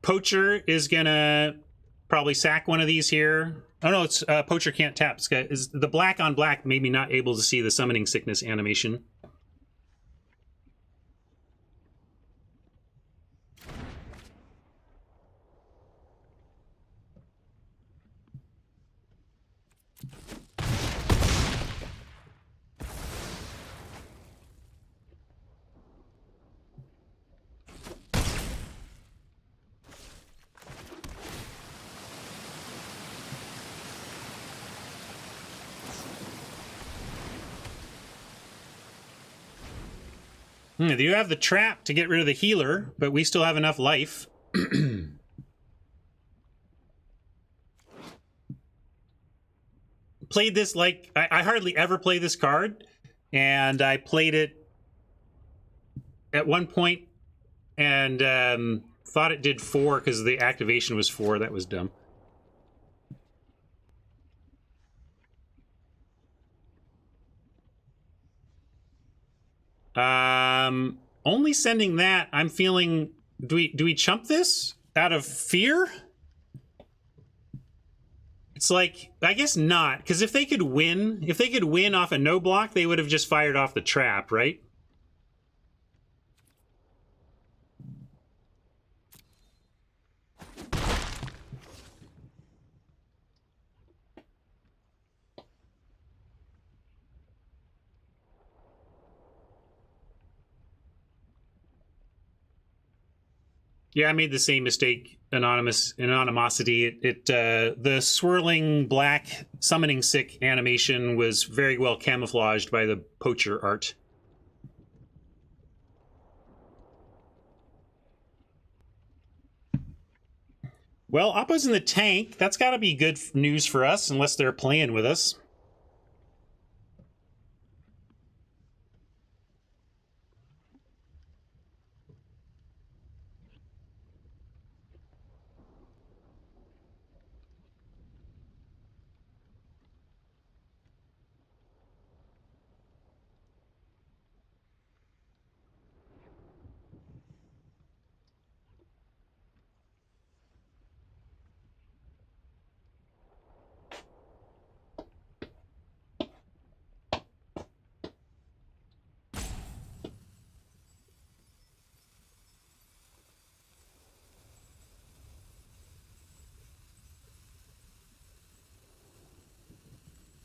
Poacher is gonna probably sack one of these here. Oh no, it's Poacher can't tap. Is the black on black maybe not able to see the Summoning Sickness animation? You have the trap to get rid of the healer, but we still have enough life. Played this like... I hardly ever play this card, and I played it at one point and thought it did 4 because the activation was 4. That was dumb. Only sending that, I'm feeling... Do we chump this out of fear? It's like, I guess not, because if they could win off a no block, they would have just fired off the trap, right? Yeah, I made the same mistake. Anonymosity. The swirling black summoning sick animation was very well camouflaged by the Poacher art. Well, Appa's in the tank. That's got to be good news for us, unless they're playing with us.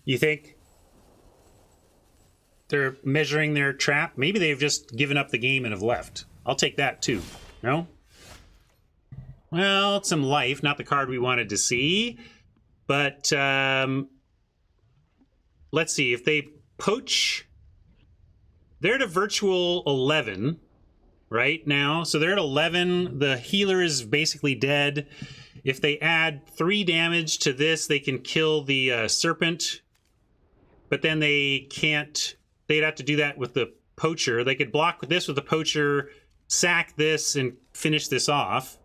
You think they're measuring their trap? Maybe they've just given up the game and have left. I'll take that too. No? Well, it's some life, not the card we wanted to see. But let's see. If they poach, they're at a virtual 11 right now. So they're at 11. The healer is basically dead. If they add 3 damage to this, they can kill the serpent. But then they can't. They'd have to do that with the poacher. They could block this with the poacher, sack this, and finish this off.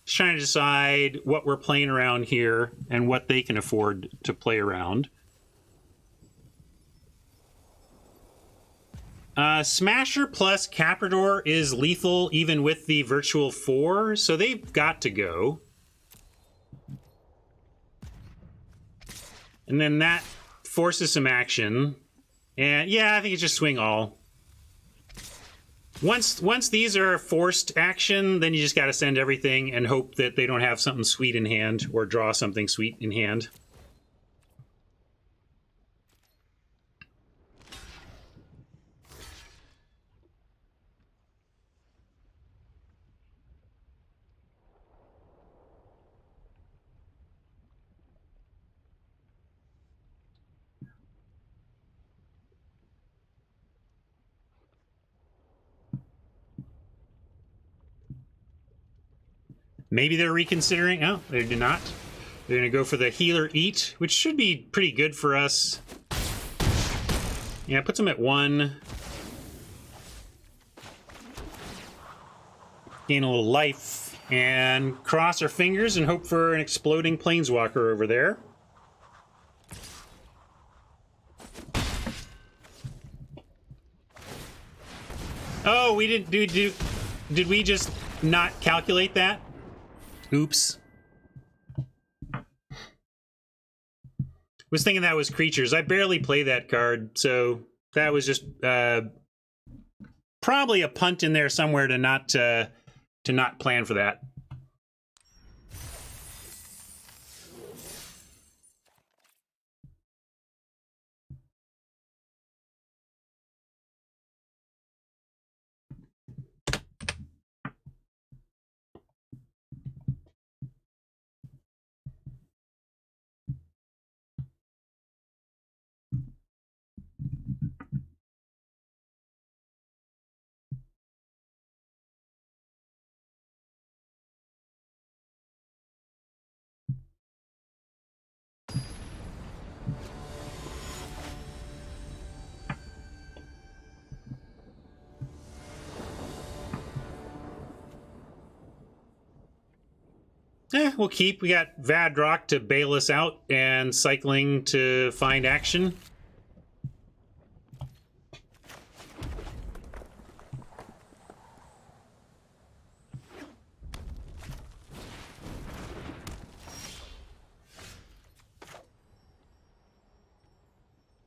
Just trying to decide what we're playing around here and what they can afford to play around. Smasher plus Caprador is lethal even with the Virtual 4, so they've got to go. And then that forces some action. And yeah, I think it's just swing all. Once these are forced action, then you just got to send everything and hope that they don't have something sweet in hand or draw something sweet in hand. Maybe they're reconsidering. Oh, they do not. They're going to go for the healer eat, which should be pretty good for us. Yeah, puts them at 1. Gain a little life. And cross our fingers and hope for an exploding planeswalker over there. Oh, we didn't do. Did we just not calculate that? Oops. Was thinking that was creatures. I barely play that card, so that was just probably a punt in there somewhere to not plan for that. We'll keep. We got Vadrock to bail us out and cycling to find action.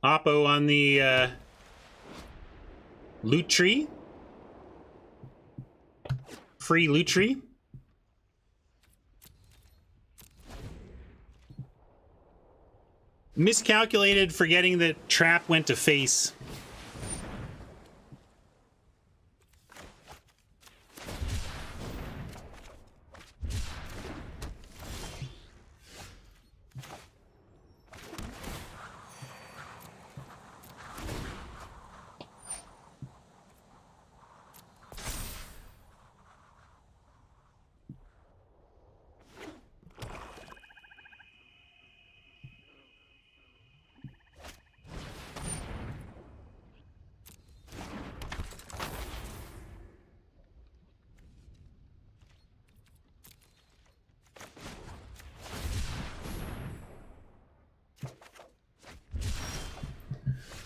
Oppo on the loot tree. Free loot tree. Miscalculated, forgetting that trap went to face.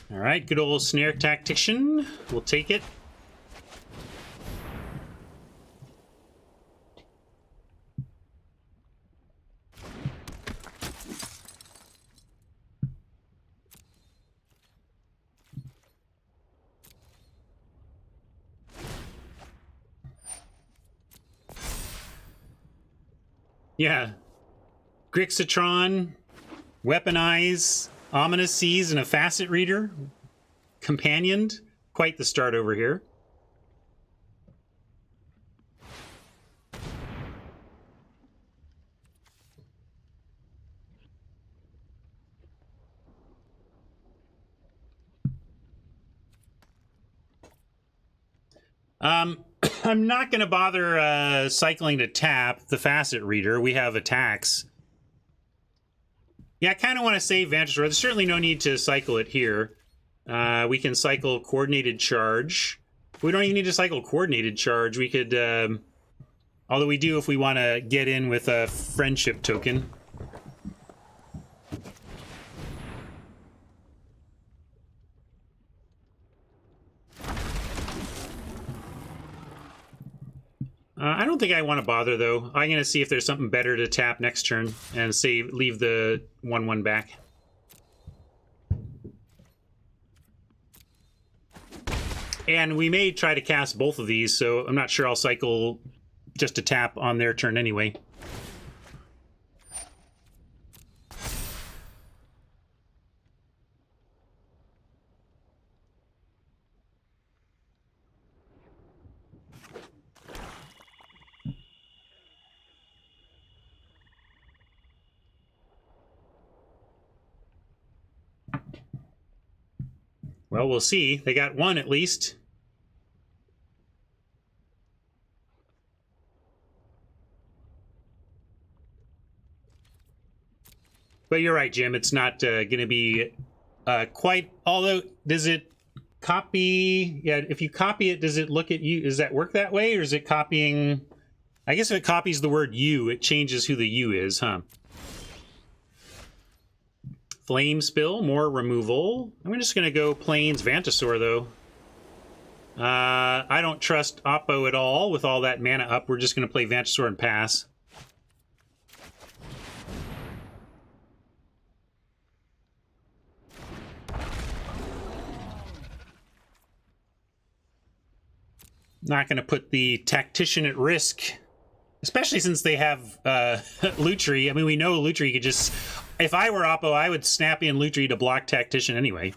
All right, good old Snare Tactician. We'll take it. Yeah. Grixitron, Weaponize, Ominous Seas, and a Facet Reader. Companioned. Quite the start over here. I'm not going to bother cycling to tap the Facet Reader. We have attacks. Yeah, I kind of want to save Vantage Sword. There's certainly no need to cycle it here. We can cycle Coordinated Charge. We don't even need to cycle Coordinated Charge. We could, although we do if we want to get in with a Friendship Token. I don't think I want to bother, though. I'm going to see if there's something better to tap next turn and leave the 1/1 back. And we may try to cast both of these, so I'm not sure I'll cycle just to tap on their turn anyway. Well, we'll see. They got one at least. But you're right, Jim. It's not going to be quite... Although, does it copy... Yeah, if you copy it, does it look at you? Does that work that way? Or is it copying... I guess if it copies the word you, it changes who the you is, huh? Flame Spill, more removal. I'm just going to go Plains Vantasaur, though. I don't trust Oppo at all with all that mana up. We're just going to play Vantasaur and pass. Not going to put the Tactician at risk, especially since they have Lutri. I mean, we know Lutri could just... If I were Oppo, I would snap in Lutri to block Tactician anyway.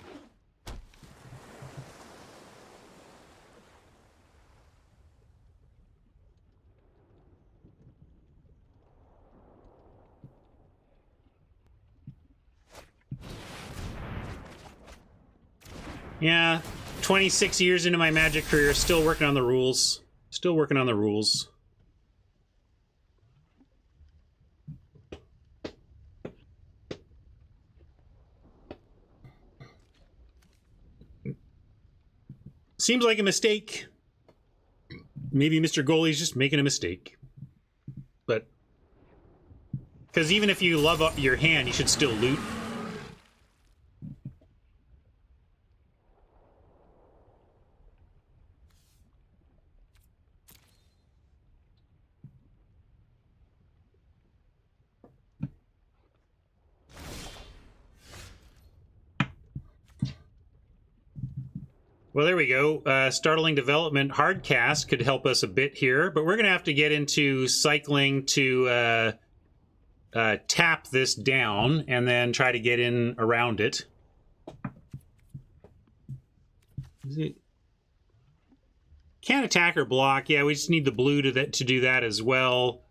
Yeah, 26 years into my Magic career, still working on the rules. Still working on the rules. Seems like a mistake. Maybe Mr. Goalie's just making a mistake. But... Because even if you love up your hand, you should still loot. Well, there we go. Startling Development Hardcast could help us a bit here, but we're going to have to get into cycling to tap this down and then try to get in around it. Can't attack or block. Yeah, we just need the blue to do that as well.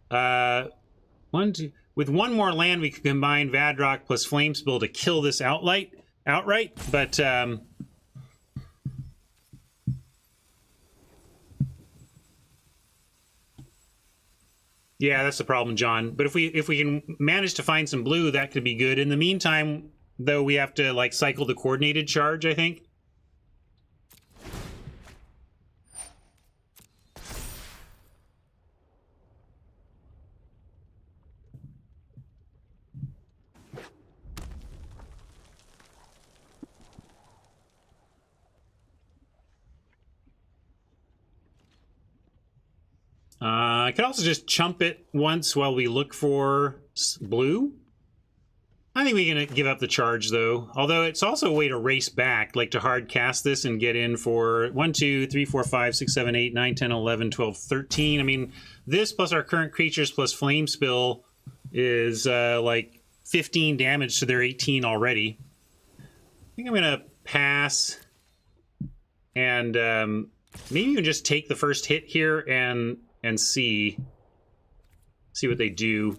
With one more land, we can combine Vadrock plus Flamespill to kill this outright. But yeah, that's the problem, John. But if we can manage to find some blue, that could be good. In the meantime, though, we have to like cycle the Coordinated Charge, I think. I could also just chump it once while we look for blue. I think we can give up the charge, though. Although it's also a way to race back, like to hard cast this and get in for 1, 2, 3, 4, 5, 6, 7, 8, 9, 10, 11, 12, 13. I mean, this plus our current creatures plus Flame Spill is like 15 damage to their 18 already. I think I'm gonna pass and maybe even just take the first hit here and see what they do.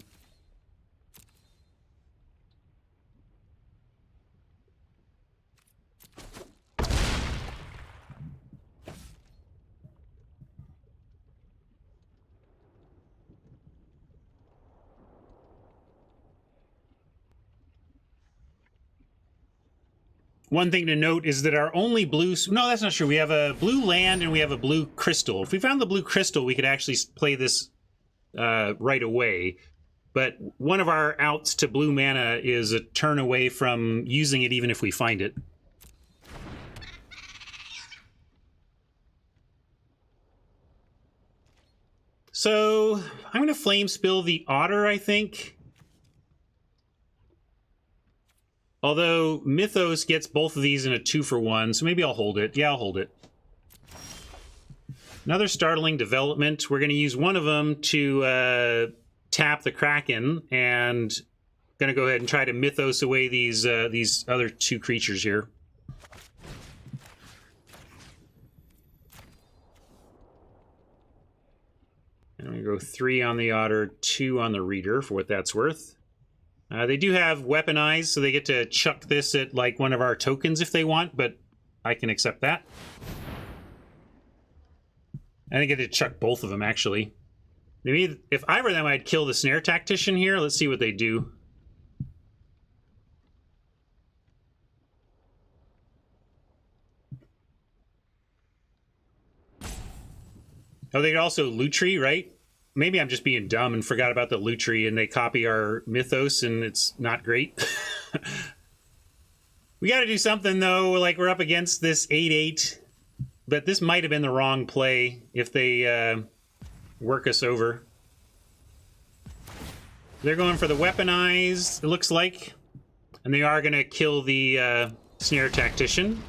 One thing to note is that our only blue... No, that's not true. We have a blue land and we have a blue crystal. If we found the blue crystal, we could actually play this right away. But one of our outs to blue mana is a turn away from using it even if we find it. So I'm going to Flame Spill the Otter, I think. Although Mythos gets both of these in a 2-for-1, so maybe I'll hold it. Yeah, I'll hold it. Another startling development. We're going to use one of them to tap the Kraken, and going to go ahead and try to Mythos away these other 2 creatures here. And I'm going to go 3 on the Otter, 2 on the Reader, for what that's worth. They do have Weaponize, so they get to chuck this at, like, one of our tokens if they want, but I can accept that. I think I did chuck both of them, actually. Maybe if I were them, I'd kill the Snare Tactician here. Let's see what they do. Oh, they could also Lutri, right? Maybe I'm just being dumb and forgot about the Lutri and they copy our Mythos and it's not great. We got to do something, though. Like, we're up against this 8/8. But this might have been the wrong play if they work us over. They're going for the Weaponize, it looks like. And they are going to kill the Snare Tactician.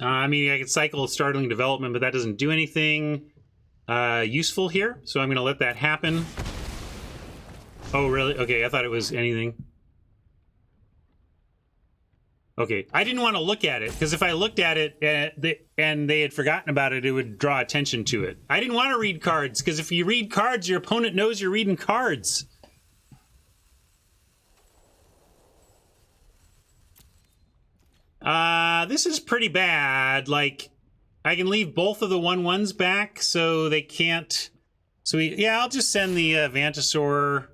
I mean, I could cycle Startling Development, but that doesn't do anything useful here. So I'm going to let that happen. Oh, really? Okay, I thought it was anything. Okay, I didn't want to look at it, because if I looked at it and they had forgotten about it, it would draw attention to it. I didn't want to read cards, because if you read cards, your opponent knows you're reading cards. This is pretty bad. Like, I can leave both of the 1/1s back, so they can't... So, yeah, I'll just send the Vantasaur...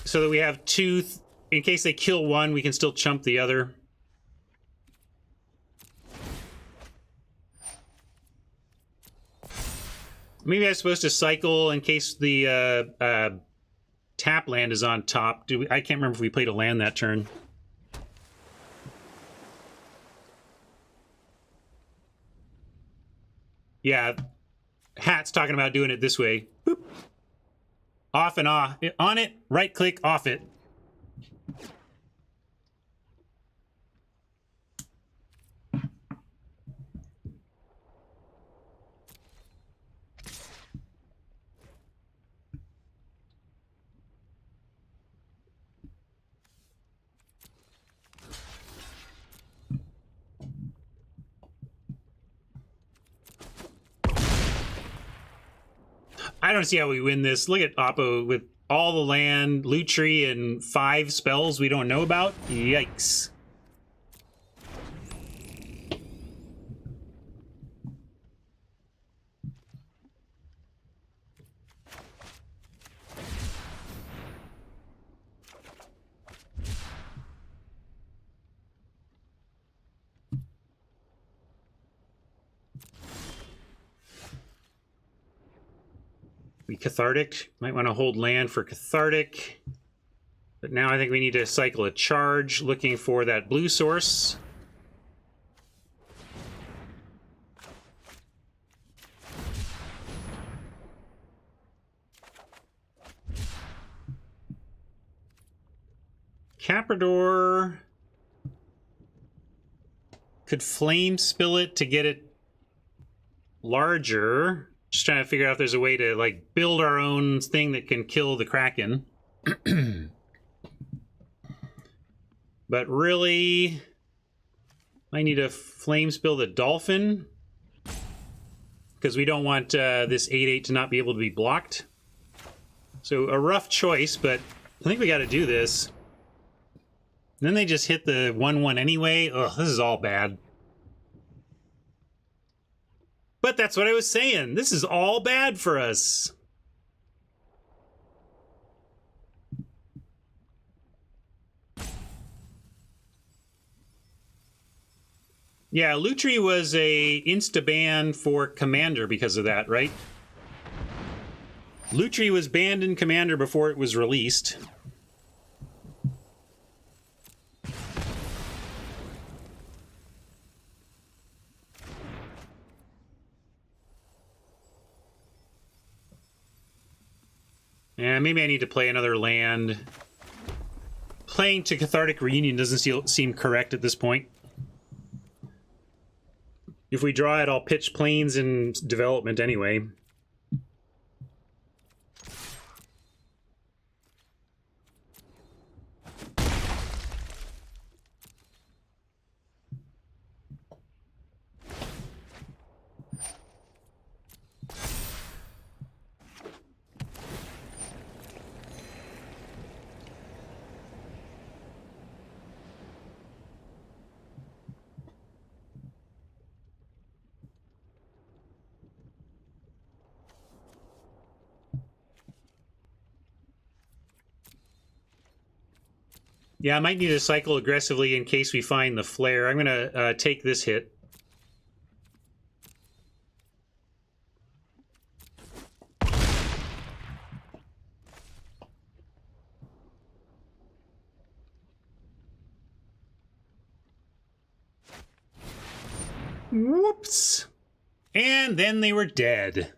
so that we have 2... in case they kill one, we can still chump the other. Maybe I'm supposed to cycle in case the... tap land is on top. I can't remember if we played a land that turn. Yeah, Hat's talking about doing it this way. Boop. Off and off. On it, right click, off it. I don't see how we win this. Look at Oppo with all the land, Lutri, and 5 spells we don't know about. Yikes. We Cathartic. Might want to hold land for Cathartic. But now I think we need to cycle a charge, looking for that blue source. Caprador could flame spill it to get it larger. Just trying to figure out if there's a way to like build our own thing that can kill the Kraken. But really, I need to flame spill the Dolphin because we don't want this 8/8 to not be able to be blocked. So a rough choice, but I think we got to do this. And then they just hit the 1/1 anyway. Ugh, this is all bad. But that's what I was saying. This is all bad for us. Yeah, Lutri was a insta-ban for Commander because of that, right? Lutri was banned in Commander before it was released. Yeah, maybe I need to play another land. Playing to Cathartic Reunion doesn't seem correct at this point. If we draw it, I'll pitch Plains in development anyway. Yeah, I might need to cycle aggressively in case we find the flare. I'm going to take this hit. Whoops! And then they were dead.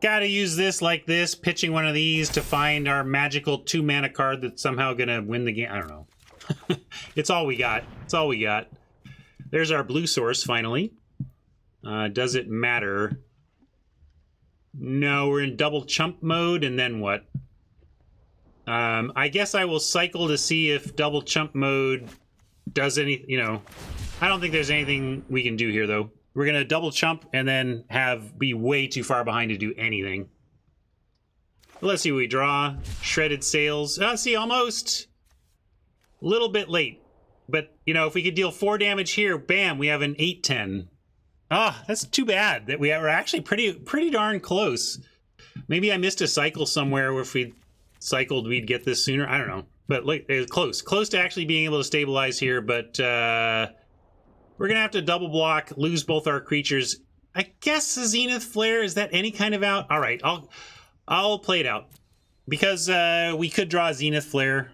Gotta use this like this, pitching one of these to find our magical 2-mana card that's somehow gonna win the game. I don't know. It's all we got. It's all we got. There's our blue source, finally. Does it matter? No, we're in double chump mode, and then what? I guess I will cycle to see if double chump mode does any, you know. I don't think there's anything we can do here, though. We're going to double chump and then be way too far behind to do anything. Let's see what we draw. Shredded Sails. See, almost. A little bit late. But, you know, if we could deal 4 damage here, bam, we have an 8/10. Ah, that's too bad. That we were actually pretty darn close. Maybe I missed a cycle somewhere where if we cycled, we'd get this sooner. I don't know. But look, it was close. Close to actually being able to stabilize here, but we're going to have to double block, lose both our creatures. I guess the Zenith Flare, is that any kind of out? All right, I'll play it out. Because we could draw a Zenith Flare,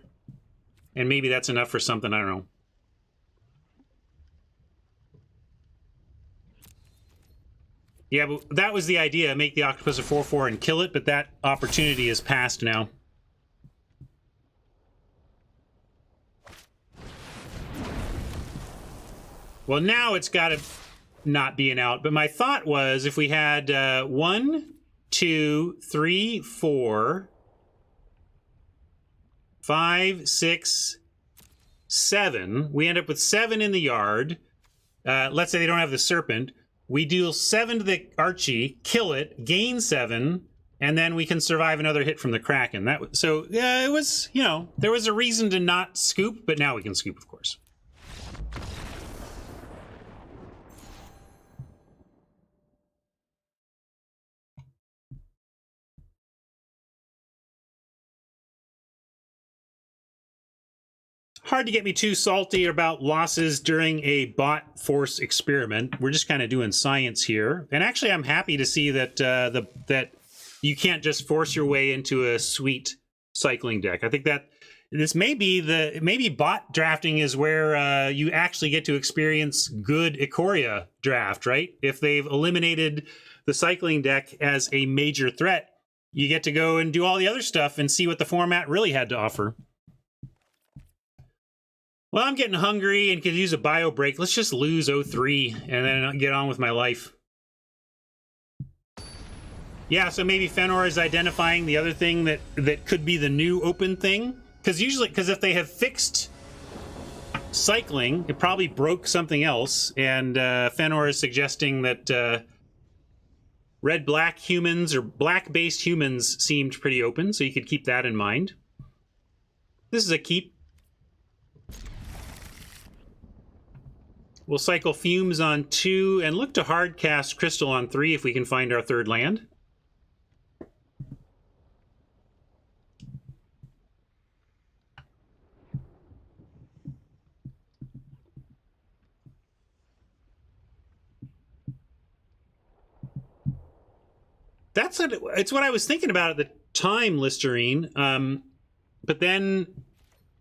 and maybe that's enough for something, I don't know. Yeah, but that was the idea, make the Octopus a 4/4 and kill it, but that opportunity is past now. Well, now it's got to not be an out. But my thought was if we had 1, 2, 3, 4, 5, 6, 7. We end up with 7 in the yard. Let's say they don't have the Serpent. We deal 7 to the Archie, kill it, gain 7, and then we can survive another hit from the Kraken. So, yeah, it was, you know, there was a reason to not scoop, but now we can scoop, of course. hard to get me too salty about losses during a bot force experiment. We're just kind of doing science here. And actually, I'm happy to see that that you can't just force your way into a sweet cycling deck. I think that this may be maybe bot drafting is where you actually get to experience good Ikoria draft, right? If they've eliminated the cycling deck as a major threat, you get to go and do all the other stuff and see what the format really had to offer. Well, I'm getting hungry and could use a bio break. Let's just lose 0-3 and then get on with my life. Yeah, so maybe Fenor is identifying the other thing that could be the new open thing. Because if they have fixed cycling, it probably broke something else. And Fenor is suggesting that red-black humans or black-based humans seemed pretty open, so you could keep that in mind. This is a keep. We'll cycle Fumes on 2 and look to hard cast Crystal on 3 if we can find our third land. It's what I was thinking about at the time, Listerine. But then,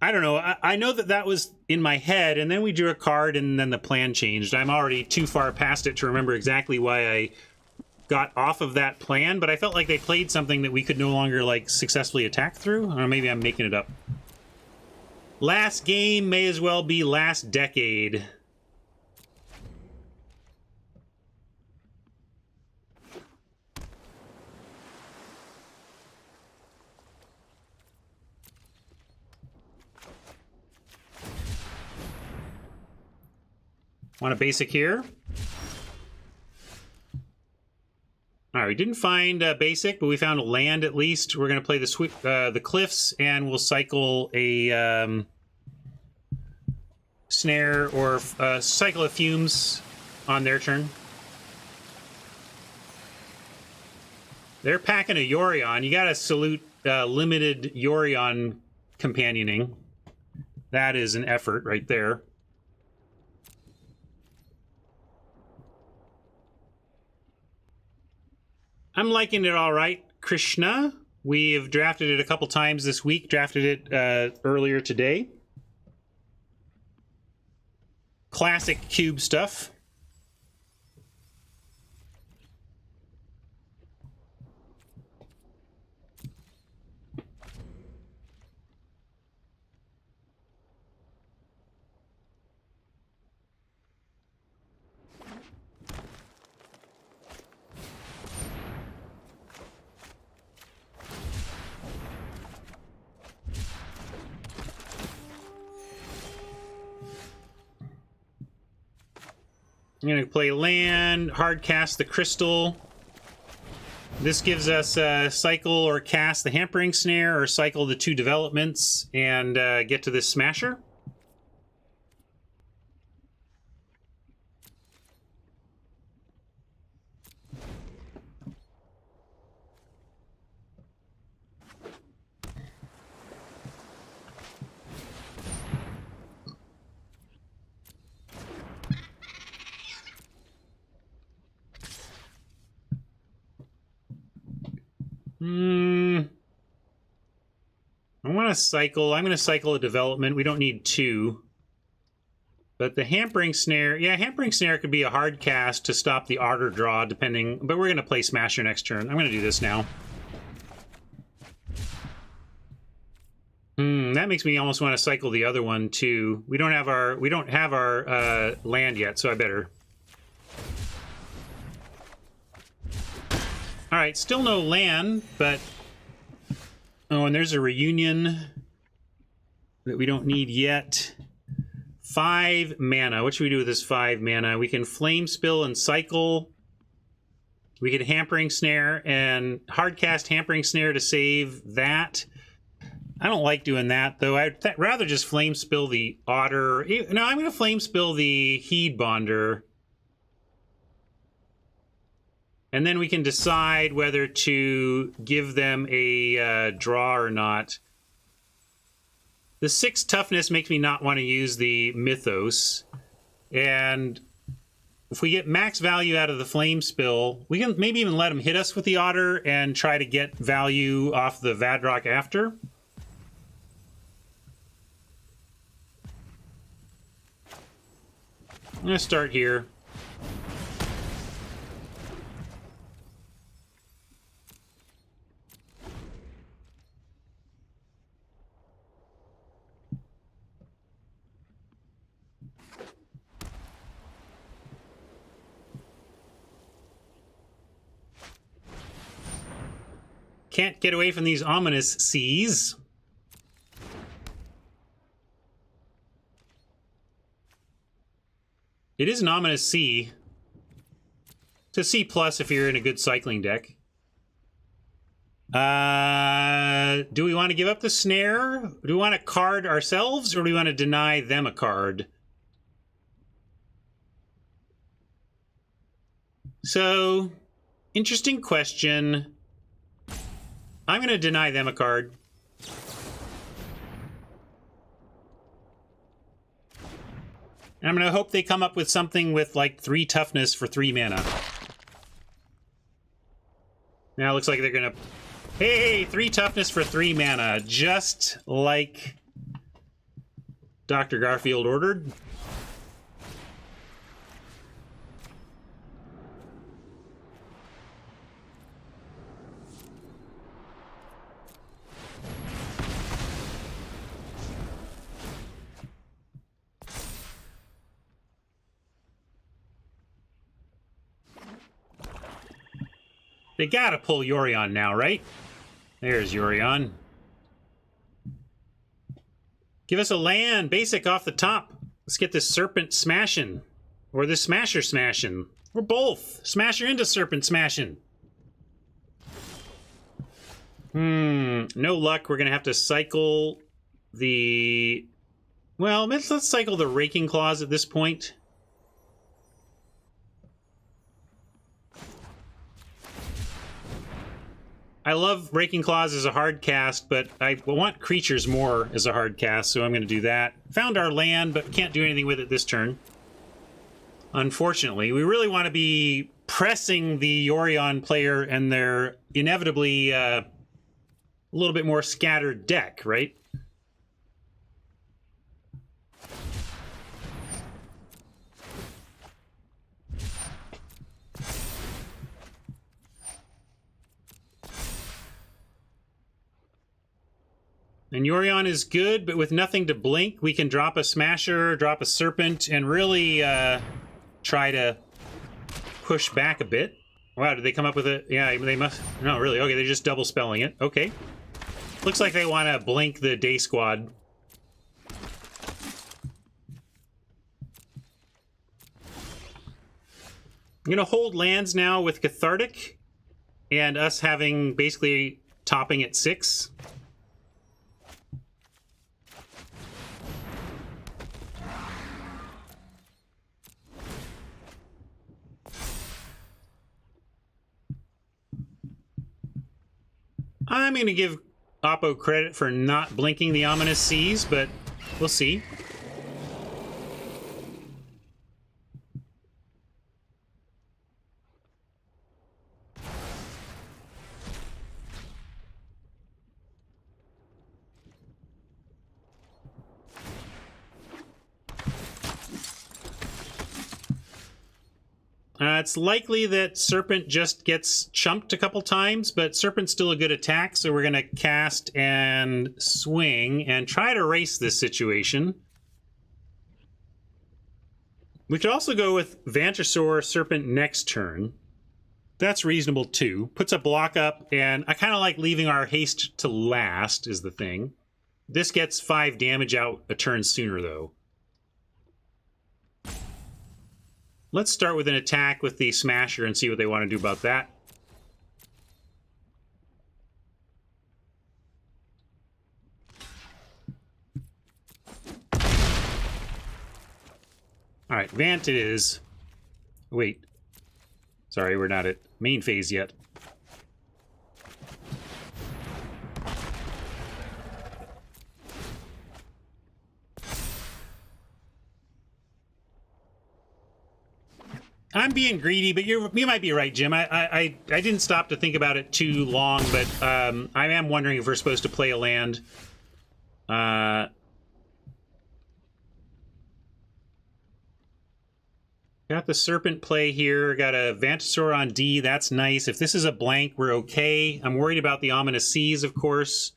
I don't know. I know that was in my head, and then we drew a card, and then the plan changed. I'm already too far past it to remember exactly why I got off of that plan, but I felt like they played something that we could no longer, like, successfully attack through. Or maybe I'm making it up. Last game may as well be last decade. Want a basic here? All right, we didn't find basic, but we found a land at least. We're going to play the cliffs, and we'll cycle a snare or cycle of Fumes on their turn. They're packing a Yorion. You got to salute limited Yorion companioning. That is an effort right there. I'm liking it all right, Krishna. We've drafted it a couple times this week. Drafted it earlier today. Classic cube stuff. I'm going to play land, hard cast the Crystal. This gives us cycle or cast the Hampering Snare or cycle the 2 developments and get to this Smasher. I want to cycle. I'm going to cycle a development. We don't need 2. But the Hampering Snare... Yeah, Hampering Snare could be a hard cast to stop the Otter draw, depending... But we're going to play Smasher next turn. I'm going to do this now. That makes me almost want to cycle the other one, too. We don't have our land yet, so I better... All right, still no land, but... Oh, and there's a reunion that we don't need yet. 5 mana. What should we do with this 5 mana? We can Flame Spill and cycle. We could Hampering Snare and hardcast Hampering Snare to save that. I don't like doing that, though. I'd rather just Flame Spill the Otter. No, I'm going to Flame Spill the Heed Bonder. And then we can decide whether to give them a draw or not. The 6 toughness makes me not want to use the Mythos. And if we get max value out of the Flame Spill, we can maybe even let him hit us with the Otter and try to get value off the Vadrock after. I'm going to start here. Can't get away from these ominous seas. It is an ominous sea. It's a C+ if you're in a good cycling deck. Do we want to give up the snare? Do we want to card ourselves, or do we want to deny them a card? So, interesting question. I'm going to deny them a card. And I'm going to hope they come up with something with like 3 toughness for 3 mana. Now it looks like they're going to... Hey, 3 toughness for 3 mana. Just like Dr. Garfield ordered. They gotta pull Yorion now, right? There's Yorion. Give us a land, basic off the top. Let's get this Serpent smashing. Or this Smasher smashing. Or both. Smasher into Serpent smashing. No luck. We're gonna have to cycle the... Well, let's cycle the Raking Claws at this point. I love Raking Claws as a hard cast, but I want creatures more as a hard cast, so I'm going to do that. Found our land, but can't do anything with it this turn. Unfortunately, we really want to be pressing the Yorion player and their inevitably a little bit more scattered deck, right? And Yorion is good, but with nothing to blink, we can drop a Smasher, drop a Serpent, and really try to push back a bit. Wow, did they come up with it? Yeah, they must... No, really. Okay, they're just double spelling it. Okay. Looks like they want to blink the Day Squad. I'm going to hold lands now with Cathartic, and us having basically topping at 6. I'm going to give Oppo credit for not blinking the Ominous Seas, but we'll see. It's likely that Serpent just gets chumped a couple times, but Serpent's still a good attack, so we're going to cast and swing and try to race this situation. We could also go with Vantasaur Serpent next turn. That's reasonable too. Puts a block up, and I kind of like leaving our haste to last is the thing. This gets 5 damage out a turn sooner, though. Let's start with an attack with the Smasher and see what they want to do about that. All right, Vant it is. Wait. Sorry, we're not at main phase yet. I'm being greedy, but you might be right, Jim. I didn't stop to think about it too long, but I am wondering if we're supposed to play a land. Got the Serpent play here. Got a Vantasaur on D. That's nice. If this is a blank, we're okay. I'm worried about the Ominous Seas, of course.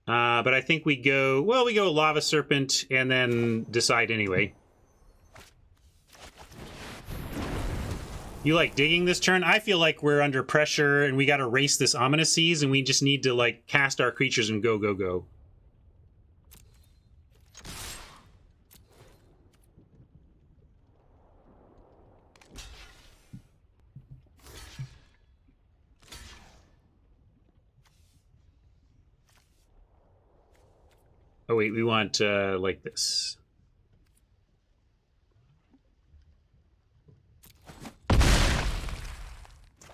But I think we go Lava Serpent and then decide anyway. You like digging this turn? I feel like we're under pressure and we got to race this Ominous Seas and we just need to like cast our creatures and go, go, go. Oh wait, we want like this.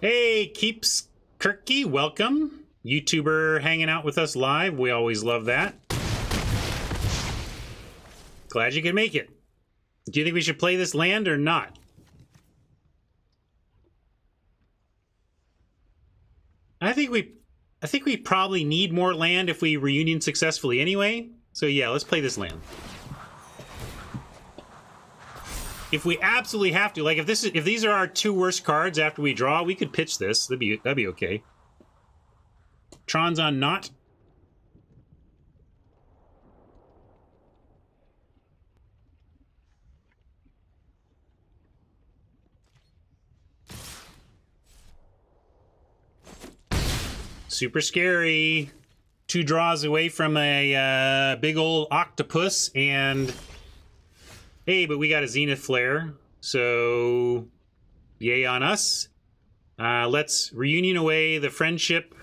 Hey, Keeps Kirky, welcome. YouTuber hanging out with us live. We always love that. Glad you could make it. Do you think we should play this land or not? I think we probably need more land if we reunion successfully anyway. So yeah, let's play this land. If we absolutely have to, like if these are our two worst cards after we draw, we could pitch this. That'd be okay. Tron's on not. Super scary. 2 draws away from a big old octopus, and hey, but we got a Zenith Flare, so yay on us. Let's reunion away the friendship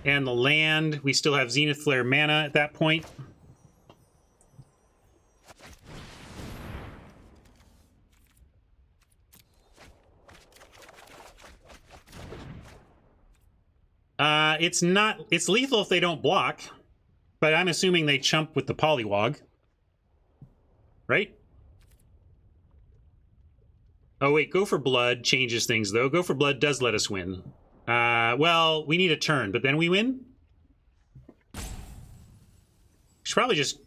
and the land. We still have Zenith Flare mana at that point. It's lethal if they don't block, but I'm assuming they chump with the Polywog. Right? Oh wait, Go for Blood changes things though. Go for Blood does let us win. Well, we need a turn, but then we win? Should probably just...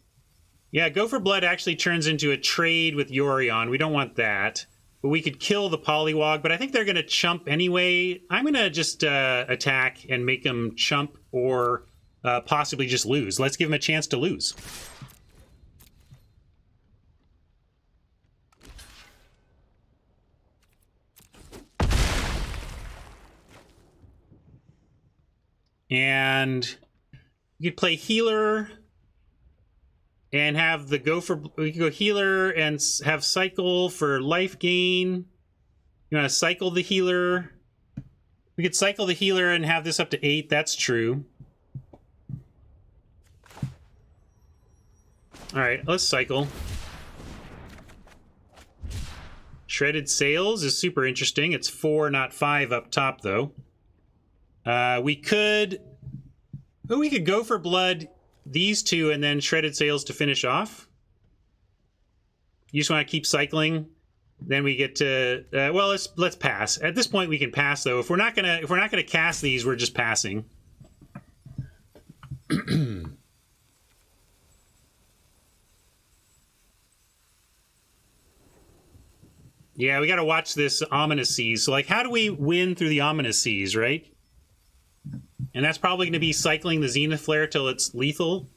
Yeah, Go for Blood actually turns into a trade with Yorion. We don't want that. But we could kill the Polywog, but I think they're going to chump anyway. I'm going to just attack and make them chump or possibly just lose. Let's give them a chance to lose. And you could play Healer and have the we could go Healer and have Cycle for life gain. You want to cycle the Healer? We could cycle the Healer and have this up to 8. That's true. All right, let's cycle. Shredded Sails is super interesting. It's 4, not 5 up top, though. We could Go for Blood, these two, and then Shredded Sails to finish off. You just want to keep cycling. Then we get to well, let's pass. At this point, we can pass though. If we're not gonna cast these, we're just passing. Yeah, we got to watch this Ominous Seas. So, like, how do we win through the Ominous Seas, right? And that's probably going to be cycling the Zenith Flare till it's lethal.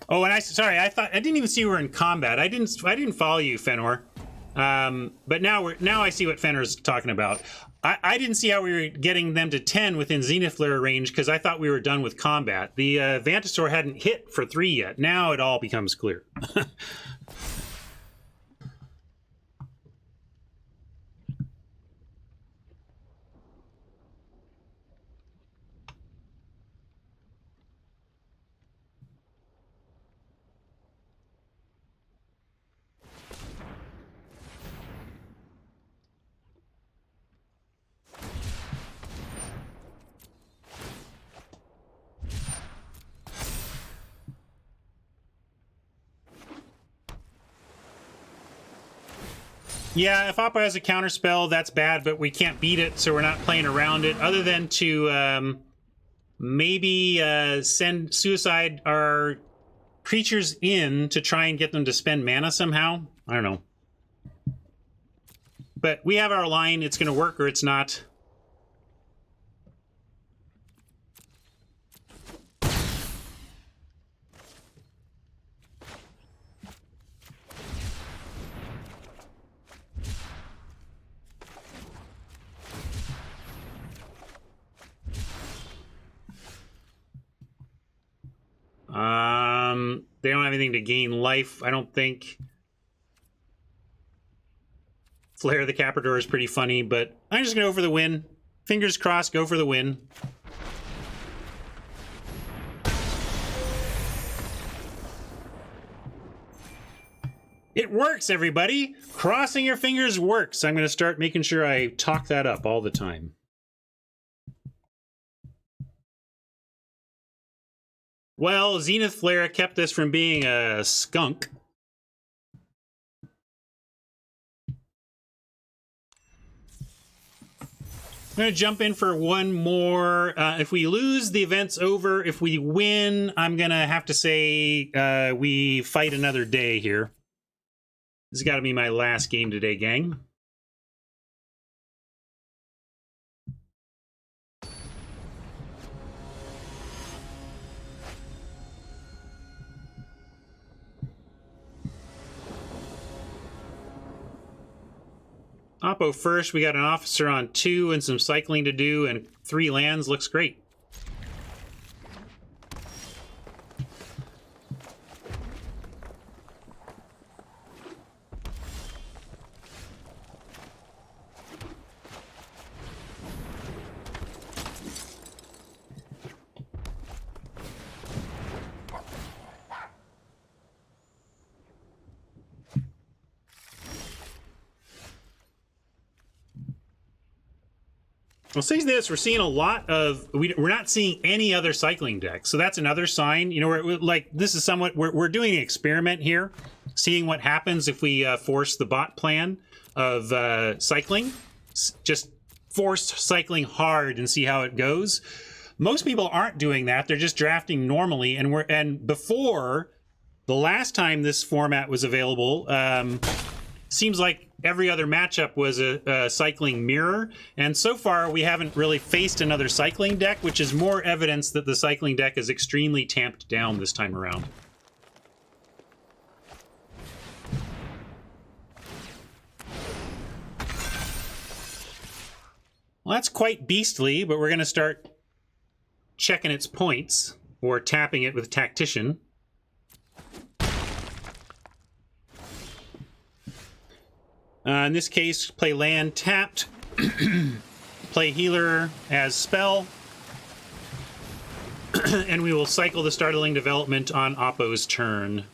Oh, and sorry, I didn't even see we were in combat. I didn't follow you, Fenor. But now I see what Fenor's talking about. I didn't see how we were getting them to 10 within Zenith Flare range because I thought we were done with combat. The Vantasaur hadn't hit for 3 yet. Now it all becomes clear. Yeah, if Oppo has a counterspell, that's bad, but we can't beat it, so we're not playing around it, other than to maybe send Suicide our creatures in to try and get them to spend mana somehow. I don't know. But we have our line. It's going to work or it's not. They don't have anything to gain life, I don't think. Flare the Caprador is pretty funny, but I'm just going to go for the win. Fingers crossed, go for the win. It works, everybody! Crossing your fingers works. I'm going to start making sure I talk that up all the time. Well, Zenith Flare kept this from being a skunk. I'm going to jump in for one more. If we lose, the event's over. If we win, I'm going to have to say we fight another day here. This has got to be my last game today, gang. Oppo first. We got an officer on 2 and some cycling to do, and 3 lands. Looks great. I'll say this, we're seeing a lot of, we're not seeing any other cycling decks. So that's another sign, you know, we're like, this is somewhat, we're doing an experiment here, seeing what happens if we force the bot plan of cycling, just force cycling hard and see how it goes. Most people aren't doing that. They're just drafting normally. And before the last time this format was available, seems like every other matchup was a cycling mirror, and so far we haven't really faced another cycling deck, which is more evidence that the cycling deck is extremely tamped down this time around. Well, that's quite beastly, but we're going to start checking its points, or tapping it with Tactician. In this case, play land tapped, play healer as spell, and we will cycle the Startling Development on Oppo's turn.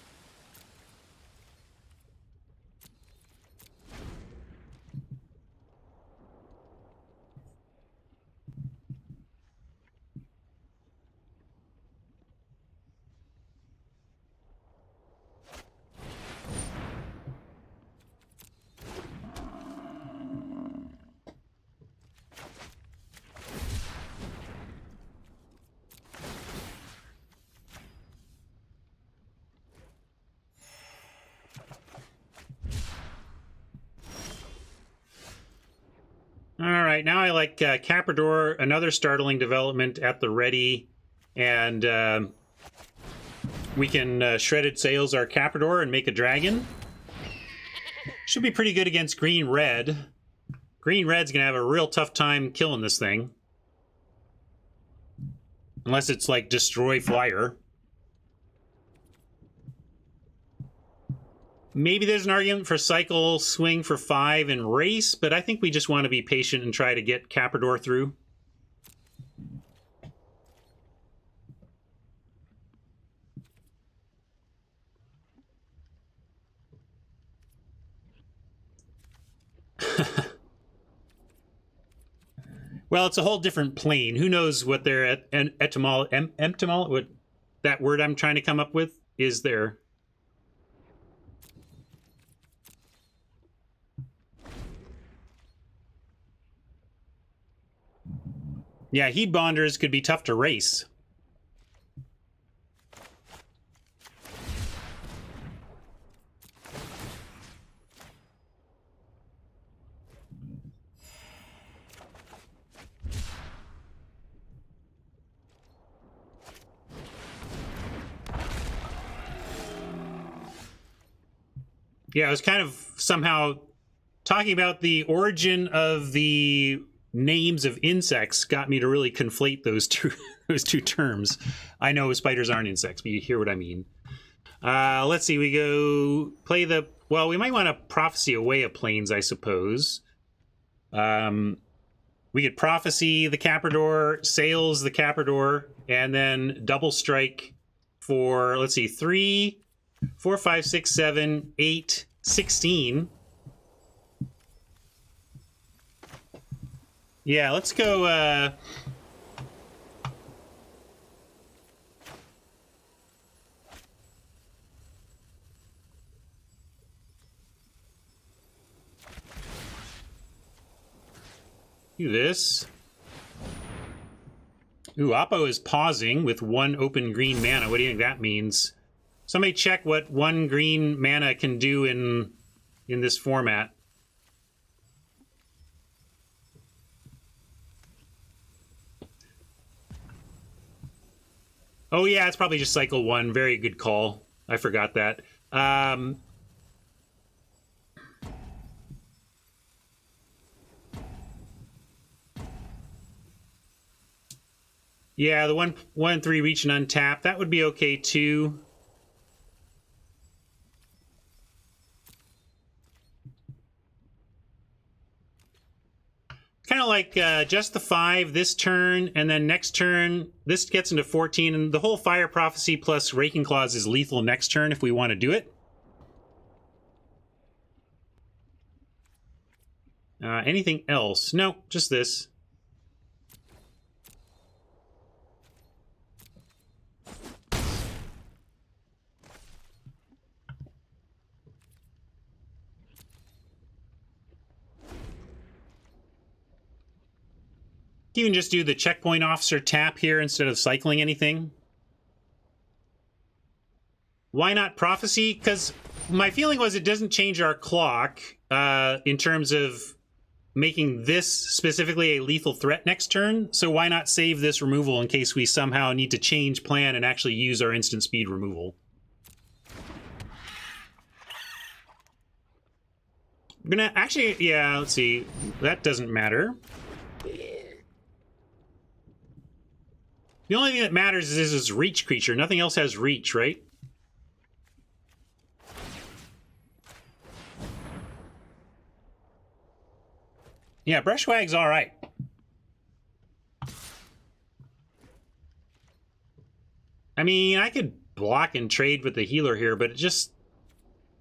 All right, now I like Caprador, another Startling Development at the ready, and we can Shredded Sails our Caprador and make a dragon. Should be pretty good against Green-Red. Green-Red's going to have a real tough time killing this thing. Unless it's like Destroy Flyer. Maybe there's an argument for cycle, swing for 5, and race, but I think we just want to be patient and try to get Caprador through. Well, it's a whole different plane. Who knows what their what that word I'm trying to come up with is there. Yeah, heat bonders could be tough to race. Yeah, I was kind of somehow talking about the origin of the names of insects got me to really conflate those two terms. I know spiders aren't insects, but you hear what I mean. Let's see. We go play the. Well, we might want to prophecy away a planes, I suppose. We could prophecy the Caprador, sails the Caprador, and then double strike for, let's see, 3, 4, 5, 6, 7, 8, 16. Yeah, let's go. Do this. Ooh, Oppo is pausing with 1 open green mana. What do you think that means? Somebody check what 1 green mana can do in this format. Oh yeah, it's probably just cycle 1. Very good call. I forgot that. Yeah, the 1/3 reach and untap, that would be okay too. Kind of like just the 5 this turn, and then next turn, this gets into 14, and the whole Fire Prophecy plus Raking Claws is lethal next turn if we want to do it. Anything else? No, just this. You can just do the checkpoint officer tap here instead of cycling anything. Why not prophecy? Because my feeling was it doesn't change our clock in terms of making this specifically a lethal threat next turn. So why not save this removal in case we somehow need to change plan and actually use our instant speed removal? I'm gonna actually, yeah, let's see. That doesn't matter. The only thing that matters is this reach creature. Nothing else has reach, right? Yeah, Brushwag's all right. I mean, I could block and trade with the healer here, but it just...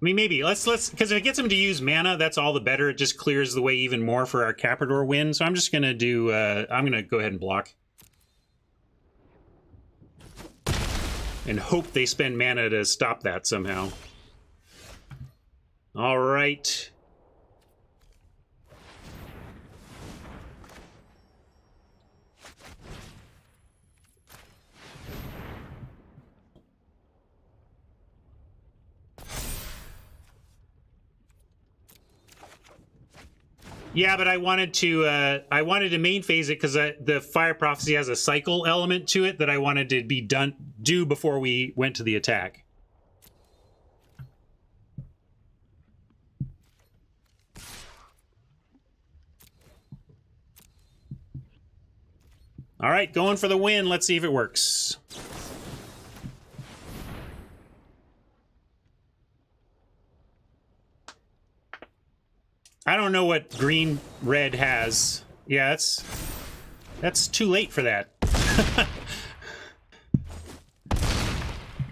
I mean, maybe. Let's because if it gets him to use mana, that's all the better. It just clears the way even more for our Caprador win. So I'm just going to do... I'm going to go ahead and block. And hope they spend mana to stop that somehow. All right. Yeah, but I wanted to main phase it because the Fire Prophecy has a cycle element to it that I wanted to be do before we went to the attack. All right, going for the win. Let's see if it works. I don't know what green-red has. Yeah, that's too late for that.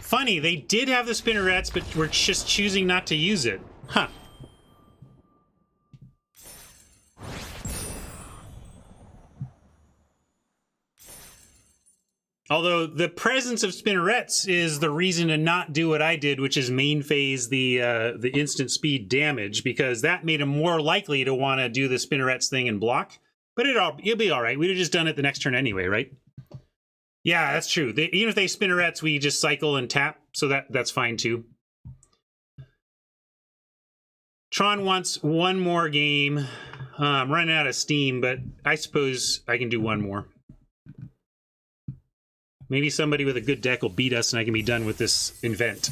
Funny, they did have the spinnerets, but we're just choosing not to use it. Huh. Although the presence of spinnerets is the reason to not do what I did, which is main phase the instant speed damage, because that made him more likely to want to do the spinnerets thing and block. But it'll be all right. We'd have just done it the next turn anyway, right? Yeah, that's true. Even if they spinnerets, we just cycle and tap, so that's fine too. Tron wants one more game. I'm running out of steam, but I suppose I can do one more. Maybe somebody with a good deck will beat us and I can be done with this event.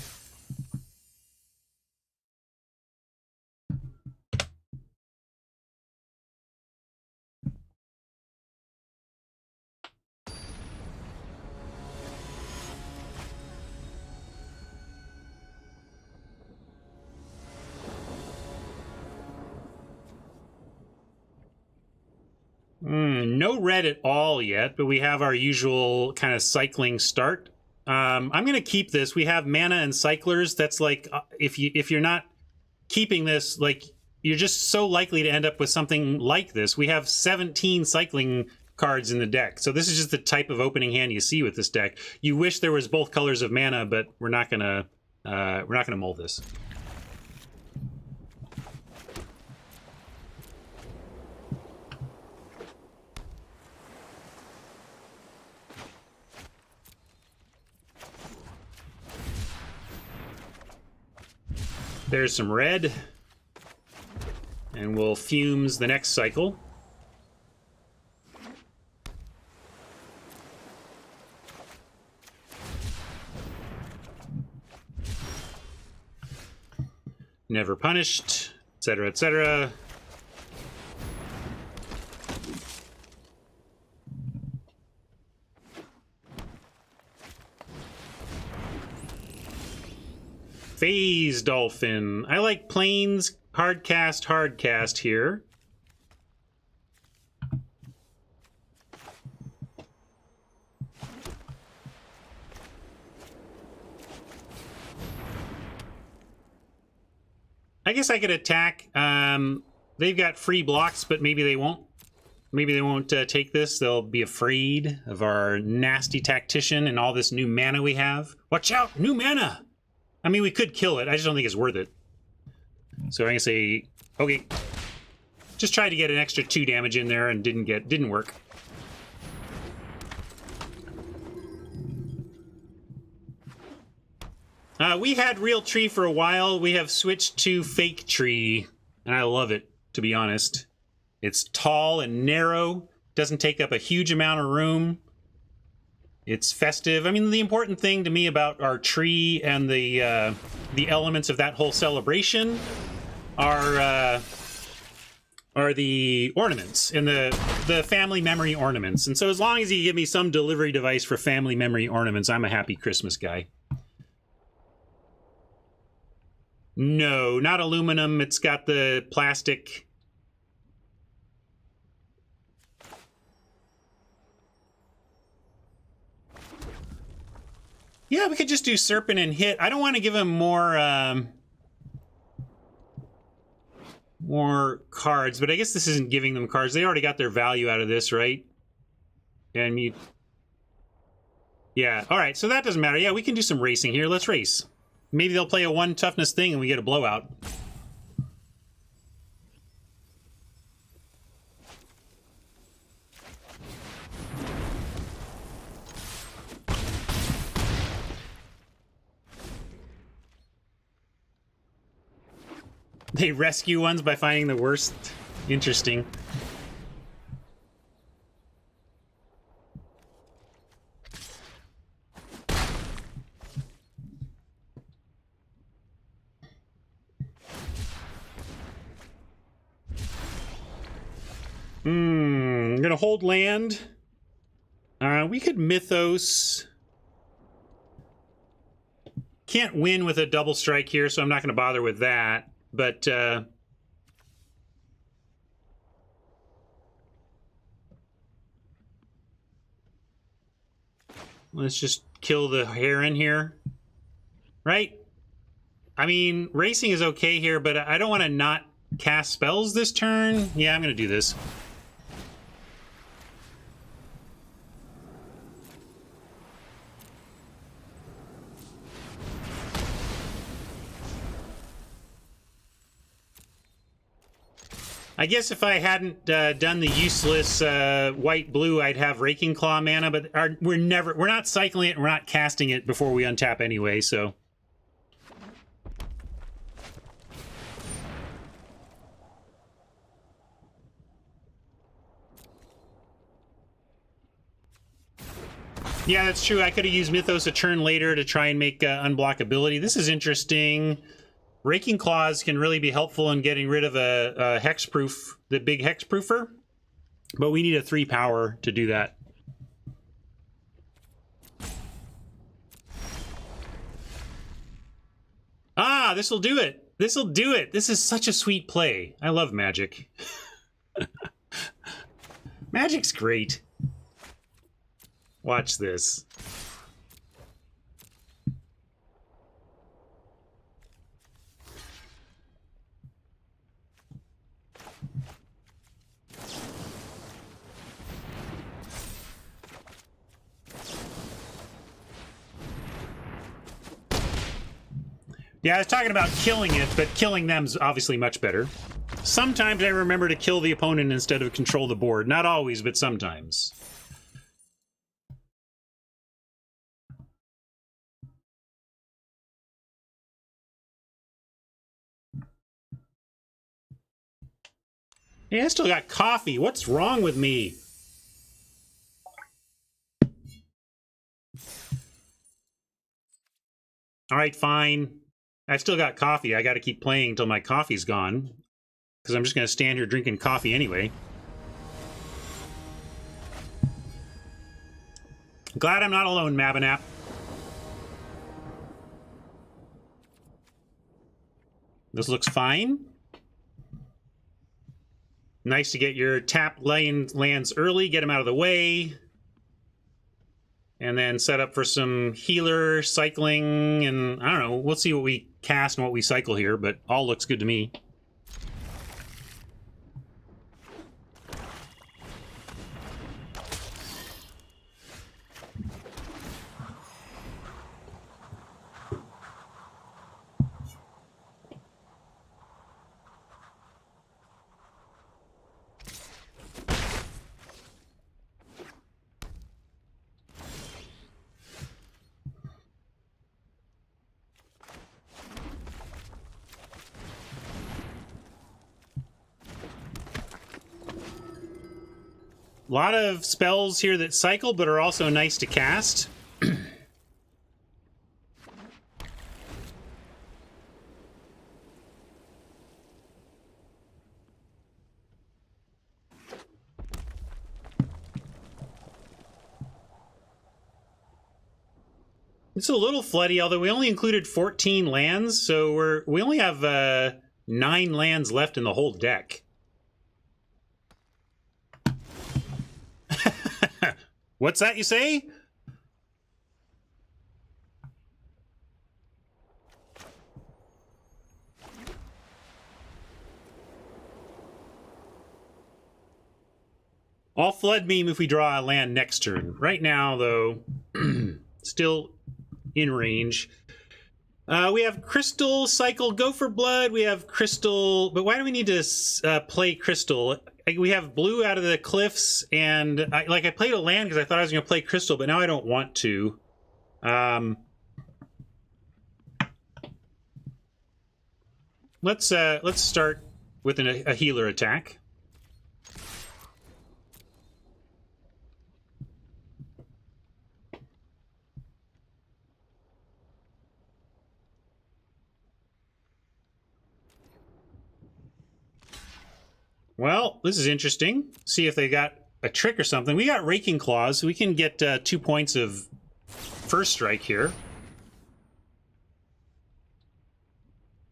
No red at all yet, but we have our usual kind of cycling start. I'm going to keep this. We have mana and cyclers. That's like if you're not keeping this, like you're just so likely to end up with something like this. We have 17 cycling cards in the deck, so this is just the type of opening hand you see with this deck. You wish there was both colors of mana, but we're not gonna mold this. There's some red, and we'll fumes the next cycle. Never punished, etc., etc. Phase Dolphin. I like planes, hardcast here. I guess I could attack. They've got free blocks, but maybe they won't. Maybe they won't take this. They'll be afraid of our nasty tactician and all this new mana we have. Watch out, new mana! I mean, we could kill it. I just don't think it's worth it. So I'm gonna say, okay, just tried to get an extra 2 damage in there and didn't work. We had real tree for a while. We have switched to fake tree, and I love it, to be honest. It's tall and narrow, doesn't take up a huge amount of room. It's festive. I mean, the important thing to me about our tree and the elements of that whole celebration are the ornaments and the family memory ornaments. And so as long as you give me some delivery device for family memory ornaments, I'm a happy Christmas guy. No, not aluminum. It's got the plastic. Yeah, we could just do Serpent and hit. I don't want to give him more cards, but I guess this isn't giving them cards. They already got their value out of this, right? And you... Yeah, all right, so that doesn't matter. Yeah, we can do some racing here. Let's race. Maybe they'll play a 1 toughness thing and we get a blowout. They rescue ones by finding the worst. Interesting. I'm gonna hold land. We could Mythos. Can't win with a double strike here, so I'm not gonna bother with that. But let's just kill the heron here, right? I mean, racing is okay here, but I don't want to not cast spells this turn. Yeah, I'm gonna do this. I guess if I hadn't done the useless white-blue, I'd have Raking Claw mana, but we're not cycling it, and we're not casting it before we untap anyway, so... Yeah, that's true. I could have used Mythos a turn later to try and make unblockability. This is interesting. Raking Claws can really be helpful in getting rid of a hexproof, the big hexproofer, but we need a 3 power to do that. Ah, this'll do it. This'll do it. This is such a sweet play. I love Magic. Magic's great. Watch this. Yeah, I was talking about killing it, but killing them's obviously much better. Sometimes I remember to kill the opponent instead of control the board. Not always, but sometimes. Hey, I still got coffee. What's wrong with me? All right, fine. I've still got coffee. I got to keep playing until my coffee's gone, because I'm just going to stand here drinking coffee anyway. Glad I'm not alone, Mabinap. This looks fine. Nice to get your tap lands early, get them out of the way. And then set up for some healer cycling, and I don't know, we'll see what we cast and what we cycle here, but all looks good to me. A lot of spells here that cycle, but are also nice to cast. It's a little floody, although we only included 14 lands, so we only have 9 lands left in the whole deck. What's that you say? I'll flood meme if we draw a land next turn. Right now, though, still in range. We have Crystal, Cycle, Go for Blood. We have Crystal, but why do we need to play Crystal? We have blue out of the cliffs, and I played a land because I thought I was going to play Crystal, but now I don't want to. Let's start with a healer attack. Well, this is interesting. See if they got a trick or something. We got Raking Claws, so we can get 2 points of first strike here.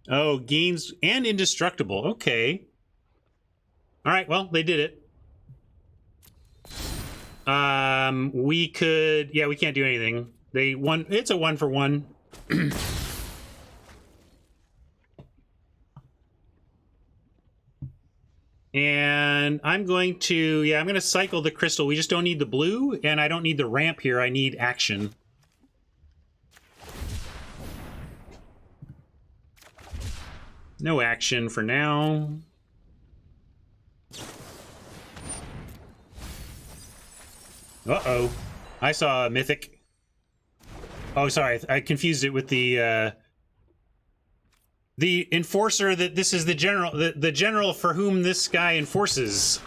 Oh, gains and indestructible. Okay. All right, well, they did it. We could... Yeah, we can't do anything. They won. It's a 1-for-1. And I'm going to... Yeah, I'm going to cycle the Crystal. We just don't need the blue, and I don't need the ramp here. I need action. No action for now. Uh-oh. I saw a mythic. Oh, sorry. I confused it with the enforcer that this is the general, the general for whom this guy enforces.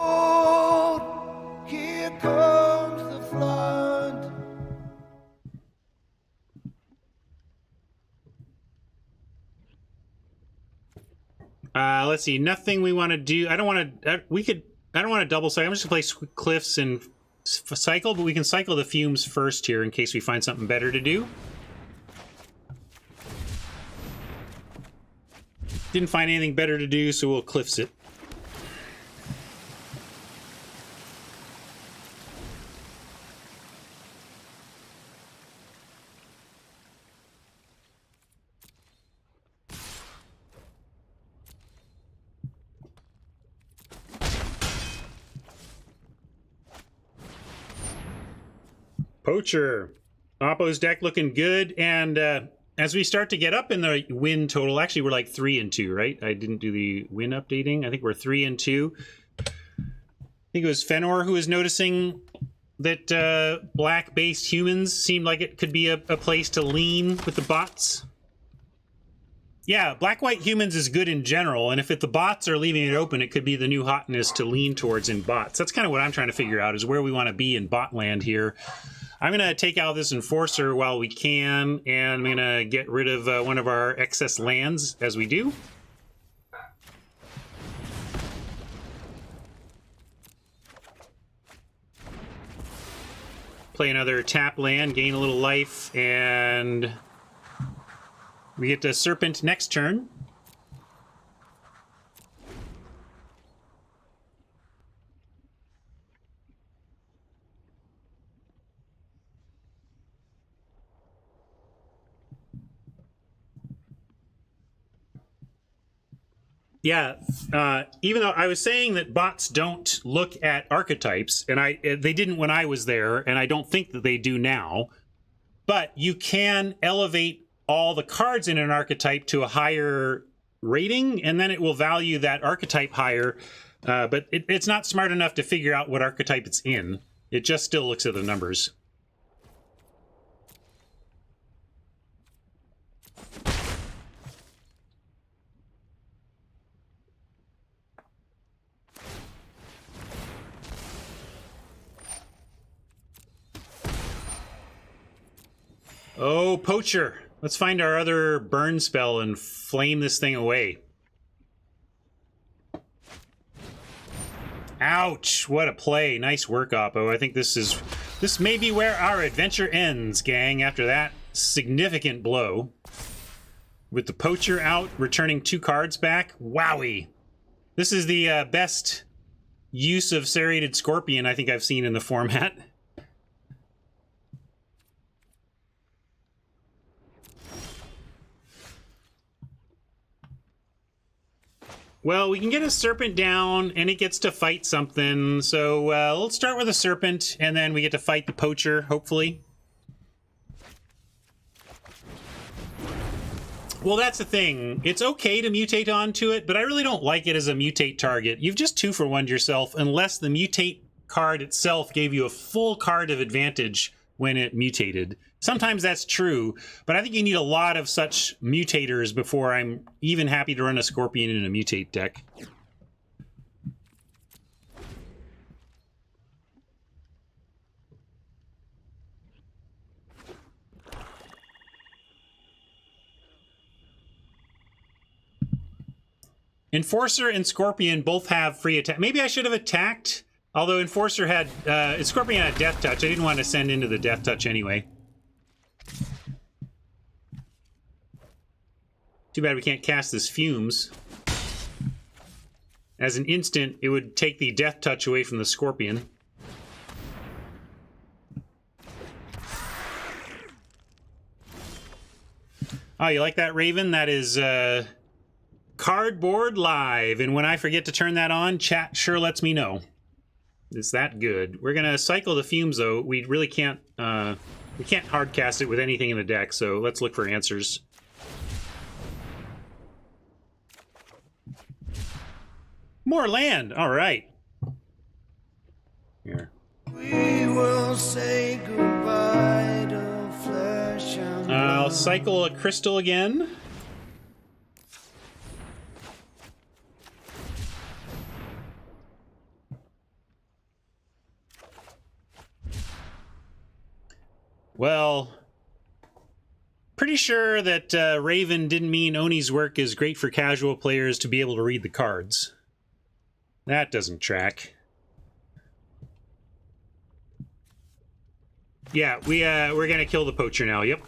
Oh, here comes the flood. Let's see. Nothing we want to do. I don't want to. I don't want to double cycle. I'm just gonna play cliffs and cycle, but we can cycle the fumes first here in case we find something better to do. Didn't find anything better to do, so we'll cliffs it. Poacher. Oppo's deck looking good, and as we start to get up in the win total, actually we're like 3 and 2, right? I didn't do the win updating. I think we're 3 and 2. I think it was Fenor who was noticing that black-based humans seemed like it could be a place to lean with the bots. Yeah, black-white humans is good in general, and if the bots are leaving it open, it could be the new hotness to lean towards in bots. That's kind of what I'm trying to figure out, is where we want to be in bot land here. I'm going to take out this enforcer while we can, and I'm going to get rid of one of our excess lands as we do. Play another tap land, gain a little life, and we get the Serpent next turn. Yeah, even though I was saying that bots don't look at archetypes, and they didn't when I was there, and I don't think that they do now, but you can elevate all the cards in an archetype to a higher rating, and then it will value that archetype higher, but it's not smart enough to figure out what archetype it's in. It just still looks at the numbers. Oh, Poacher. Let's find our other burn spell and flame this thing away. Ouch! What a play. Nice work, Oppo. I think this may be where our adventure ends, gang, after that significant blow. With the Poacher out, returning 2 cards back. Wowie! This is the best use of Serrated Scorpion I think I've seen in the format. Well, we can get a Serpent down, and it gets to fight something. So let's start with a Serpent, and then we get to fight the Poacher, hopefully. Well, that's the thing. It's okay to mutate onto it, but I really don't like it as a mutate target. You've just 2-for-1'd yourself, unless the mutate card itself gave you a full card of advantage when it mutated. Sometimes that's true, but I think you need a lot of such mutators before I'm even happy to run a Scorpion in a mutate deck. Enforcer and Scorpion both have free attack. Maybe I should have attacked, although Enforcer had, Scorpion had Death Touch. I didn't want to send into the Death Touch anyway. Too bad we can't cast this Fumes. As an instant, it would take the Death Touch away from the Scorpion. Oh, you like that, Raven? That is Cardboard Live. And when I forget to turn that on, chat sure lets me know. It's that good. We're gonna cycle the fumes though. We really can't we can't hard cast it with anything in the deck, so let's look for answers. More land. All right. Here. We will say goodbye to flesh and blood. I'll cycle a crystal again. Well, pretty sure that Raven didn't mean Oni's work is great for casual players to be able to read the cards. That doesn't track. Yeah, we're gonna kill the poacher now. Yep.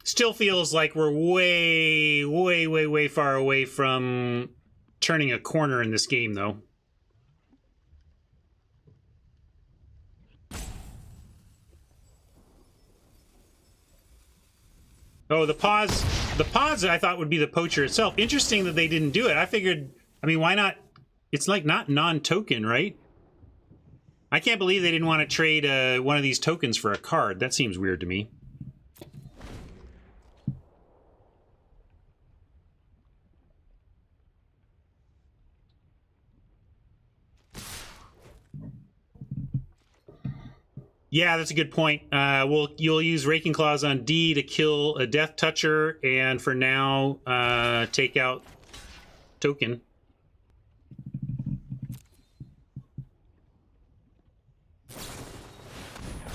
Still feels like we're way far away from turning a corner in this game, though. Oh, the pause I thought would be the poacher itself. Interesting that they didn't do it. I figured, I mean, why not? It's like not non-token, right? I can't believe they didn't want to trade one of these tokens for a card. That seems weird to me. Yeah, that's a good point. You'll use Raking Claws on D to kill a Death Toucher, and for now, take out token.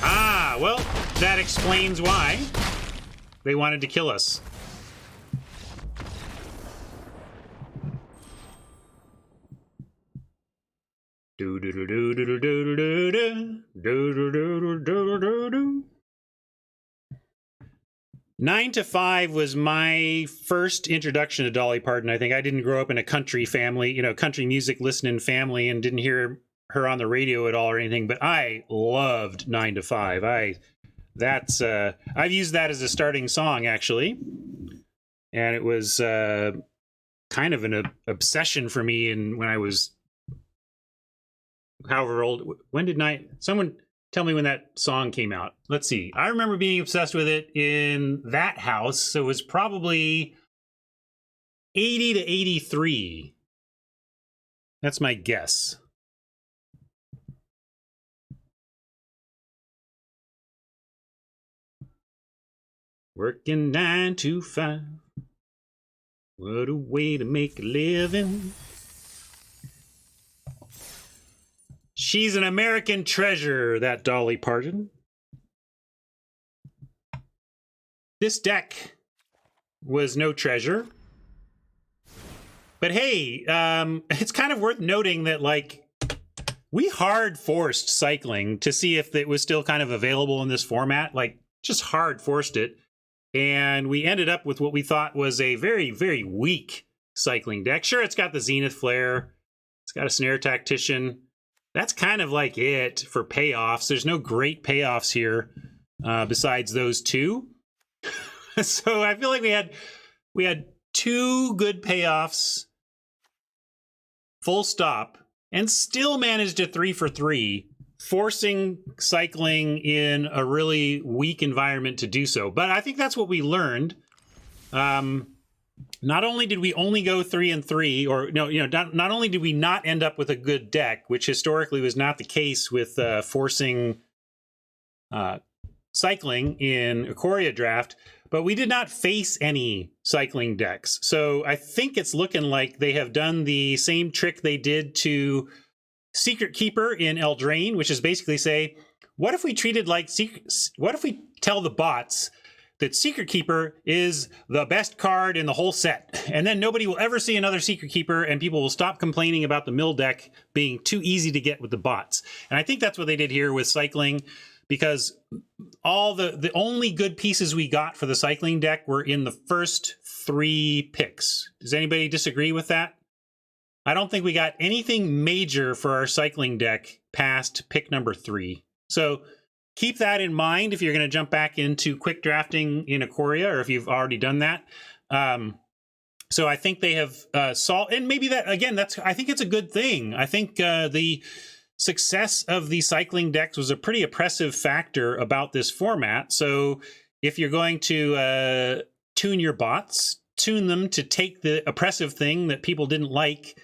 Ah, well, that explains why they wanted to kill us. Do do do do do do do do do do do do do do. 9 to 5 was my first introduction to Dolly Parton. I think I didn't grow up in a country family, you know, country music listening family, and didn't hear her on the radio at all or anything. But I loved 9 to 5. I've used that as a starting song actually, and it was kind of an obsession for me. And when I was however old, someone tell me when that song came out. Let's see. I remember being obsessed with it in that house. So it was probably 80 to 83. That's my guess. Working 9 to 5. What a way to make a living. She's an American treasure, that Dolly Parton. This deck was no treasure. But hey, it's kind of worth noting that, like, we hard forced cycling to see if it was still kind of available in this format. Like, just hard forced it. And we ended up with what we thought was a very, very weak cycling deck. Sure, it's got the Zenith Flare. It's got a Snare Tactician. That's kind of like it for payoffs. There's no great payoffs here besides those two. So I feel like we had two good payoffs, full stop, and still managed a 3 for 3, forcing cycling in a really weak environment to do so. But I think that's what we learned. Not only did we only go 3 and 3, or no, you know, not only did we not end up with a good deck, which historically was not the case with forcing cycling in Ikoria draft, but we did not face any cycling decks. So I think it's looking like they have done the same trick they did to Secret Keeper in Eldraine, which is basically say, what if we treated like what if we tell the bots that Secret Keeper is the best card in the whole set, and then nobody will ever see another Secret Keeper, and people will stop complaining about the mill deck being too easy to get with the bots. And I think that's what they did here with cycling, because all the only good pieces we got for the cycling deck were in the first 3 picks. Does anybody disagree with that? I don't think we got anything major for our cycling deck past pick number 3. So keep that in mind if you're going to jump back into quick drafting in Ikoria, or if you've already done that. So I think they have solved, and maybe that, again, I think it's a good thing. I think the success of the cycling decks was a pretty oppressive factor about this format. So if you're going to tune your bots, tune them to take the oppressive thing that people didn't like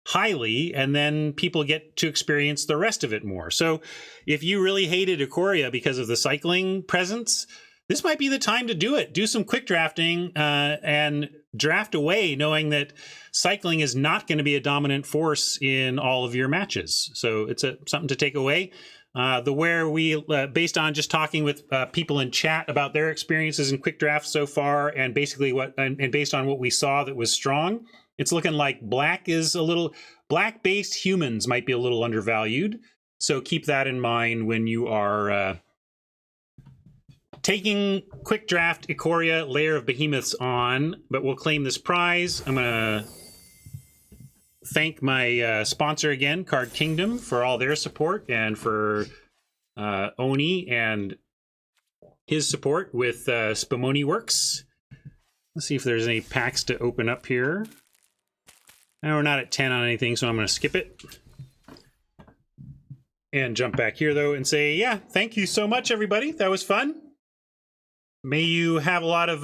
highly, and then people get to experience the rest of it more. So if you really hated Ikoria because of the cycling presence, this might be the time to do it. Do some quick drafting and draft away, knowing that cycling is not going to be a dominant force in all of your matches. So it's something to take away. Where we, based on just talking with people in chat about their experiences in quick draft so far, and basically and based on what we saw that was strong, it's looking like black-based humans might be a little undervalued. So keep that in mind when you are taking quick draft Ikoria Lair of Behemoths on, but we'll claim this prize. I'm going to thank my sponsor again, Card Kingdom, for all their support, and for Oni and his support with Spumoni Works. Let's see if there's any packs to open up here. Now we're not at 10 on anything, so I'm going to skip it. And jump back here, though, and say, yeah, thank you so much, everybody. That was fun. May you have a lot of,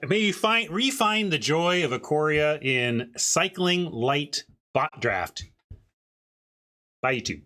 may you refine the joy of Ikoria in cycling light bot draft. Bye, YouTube.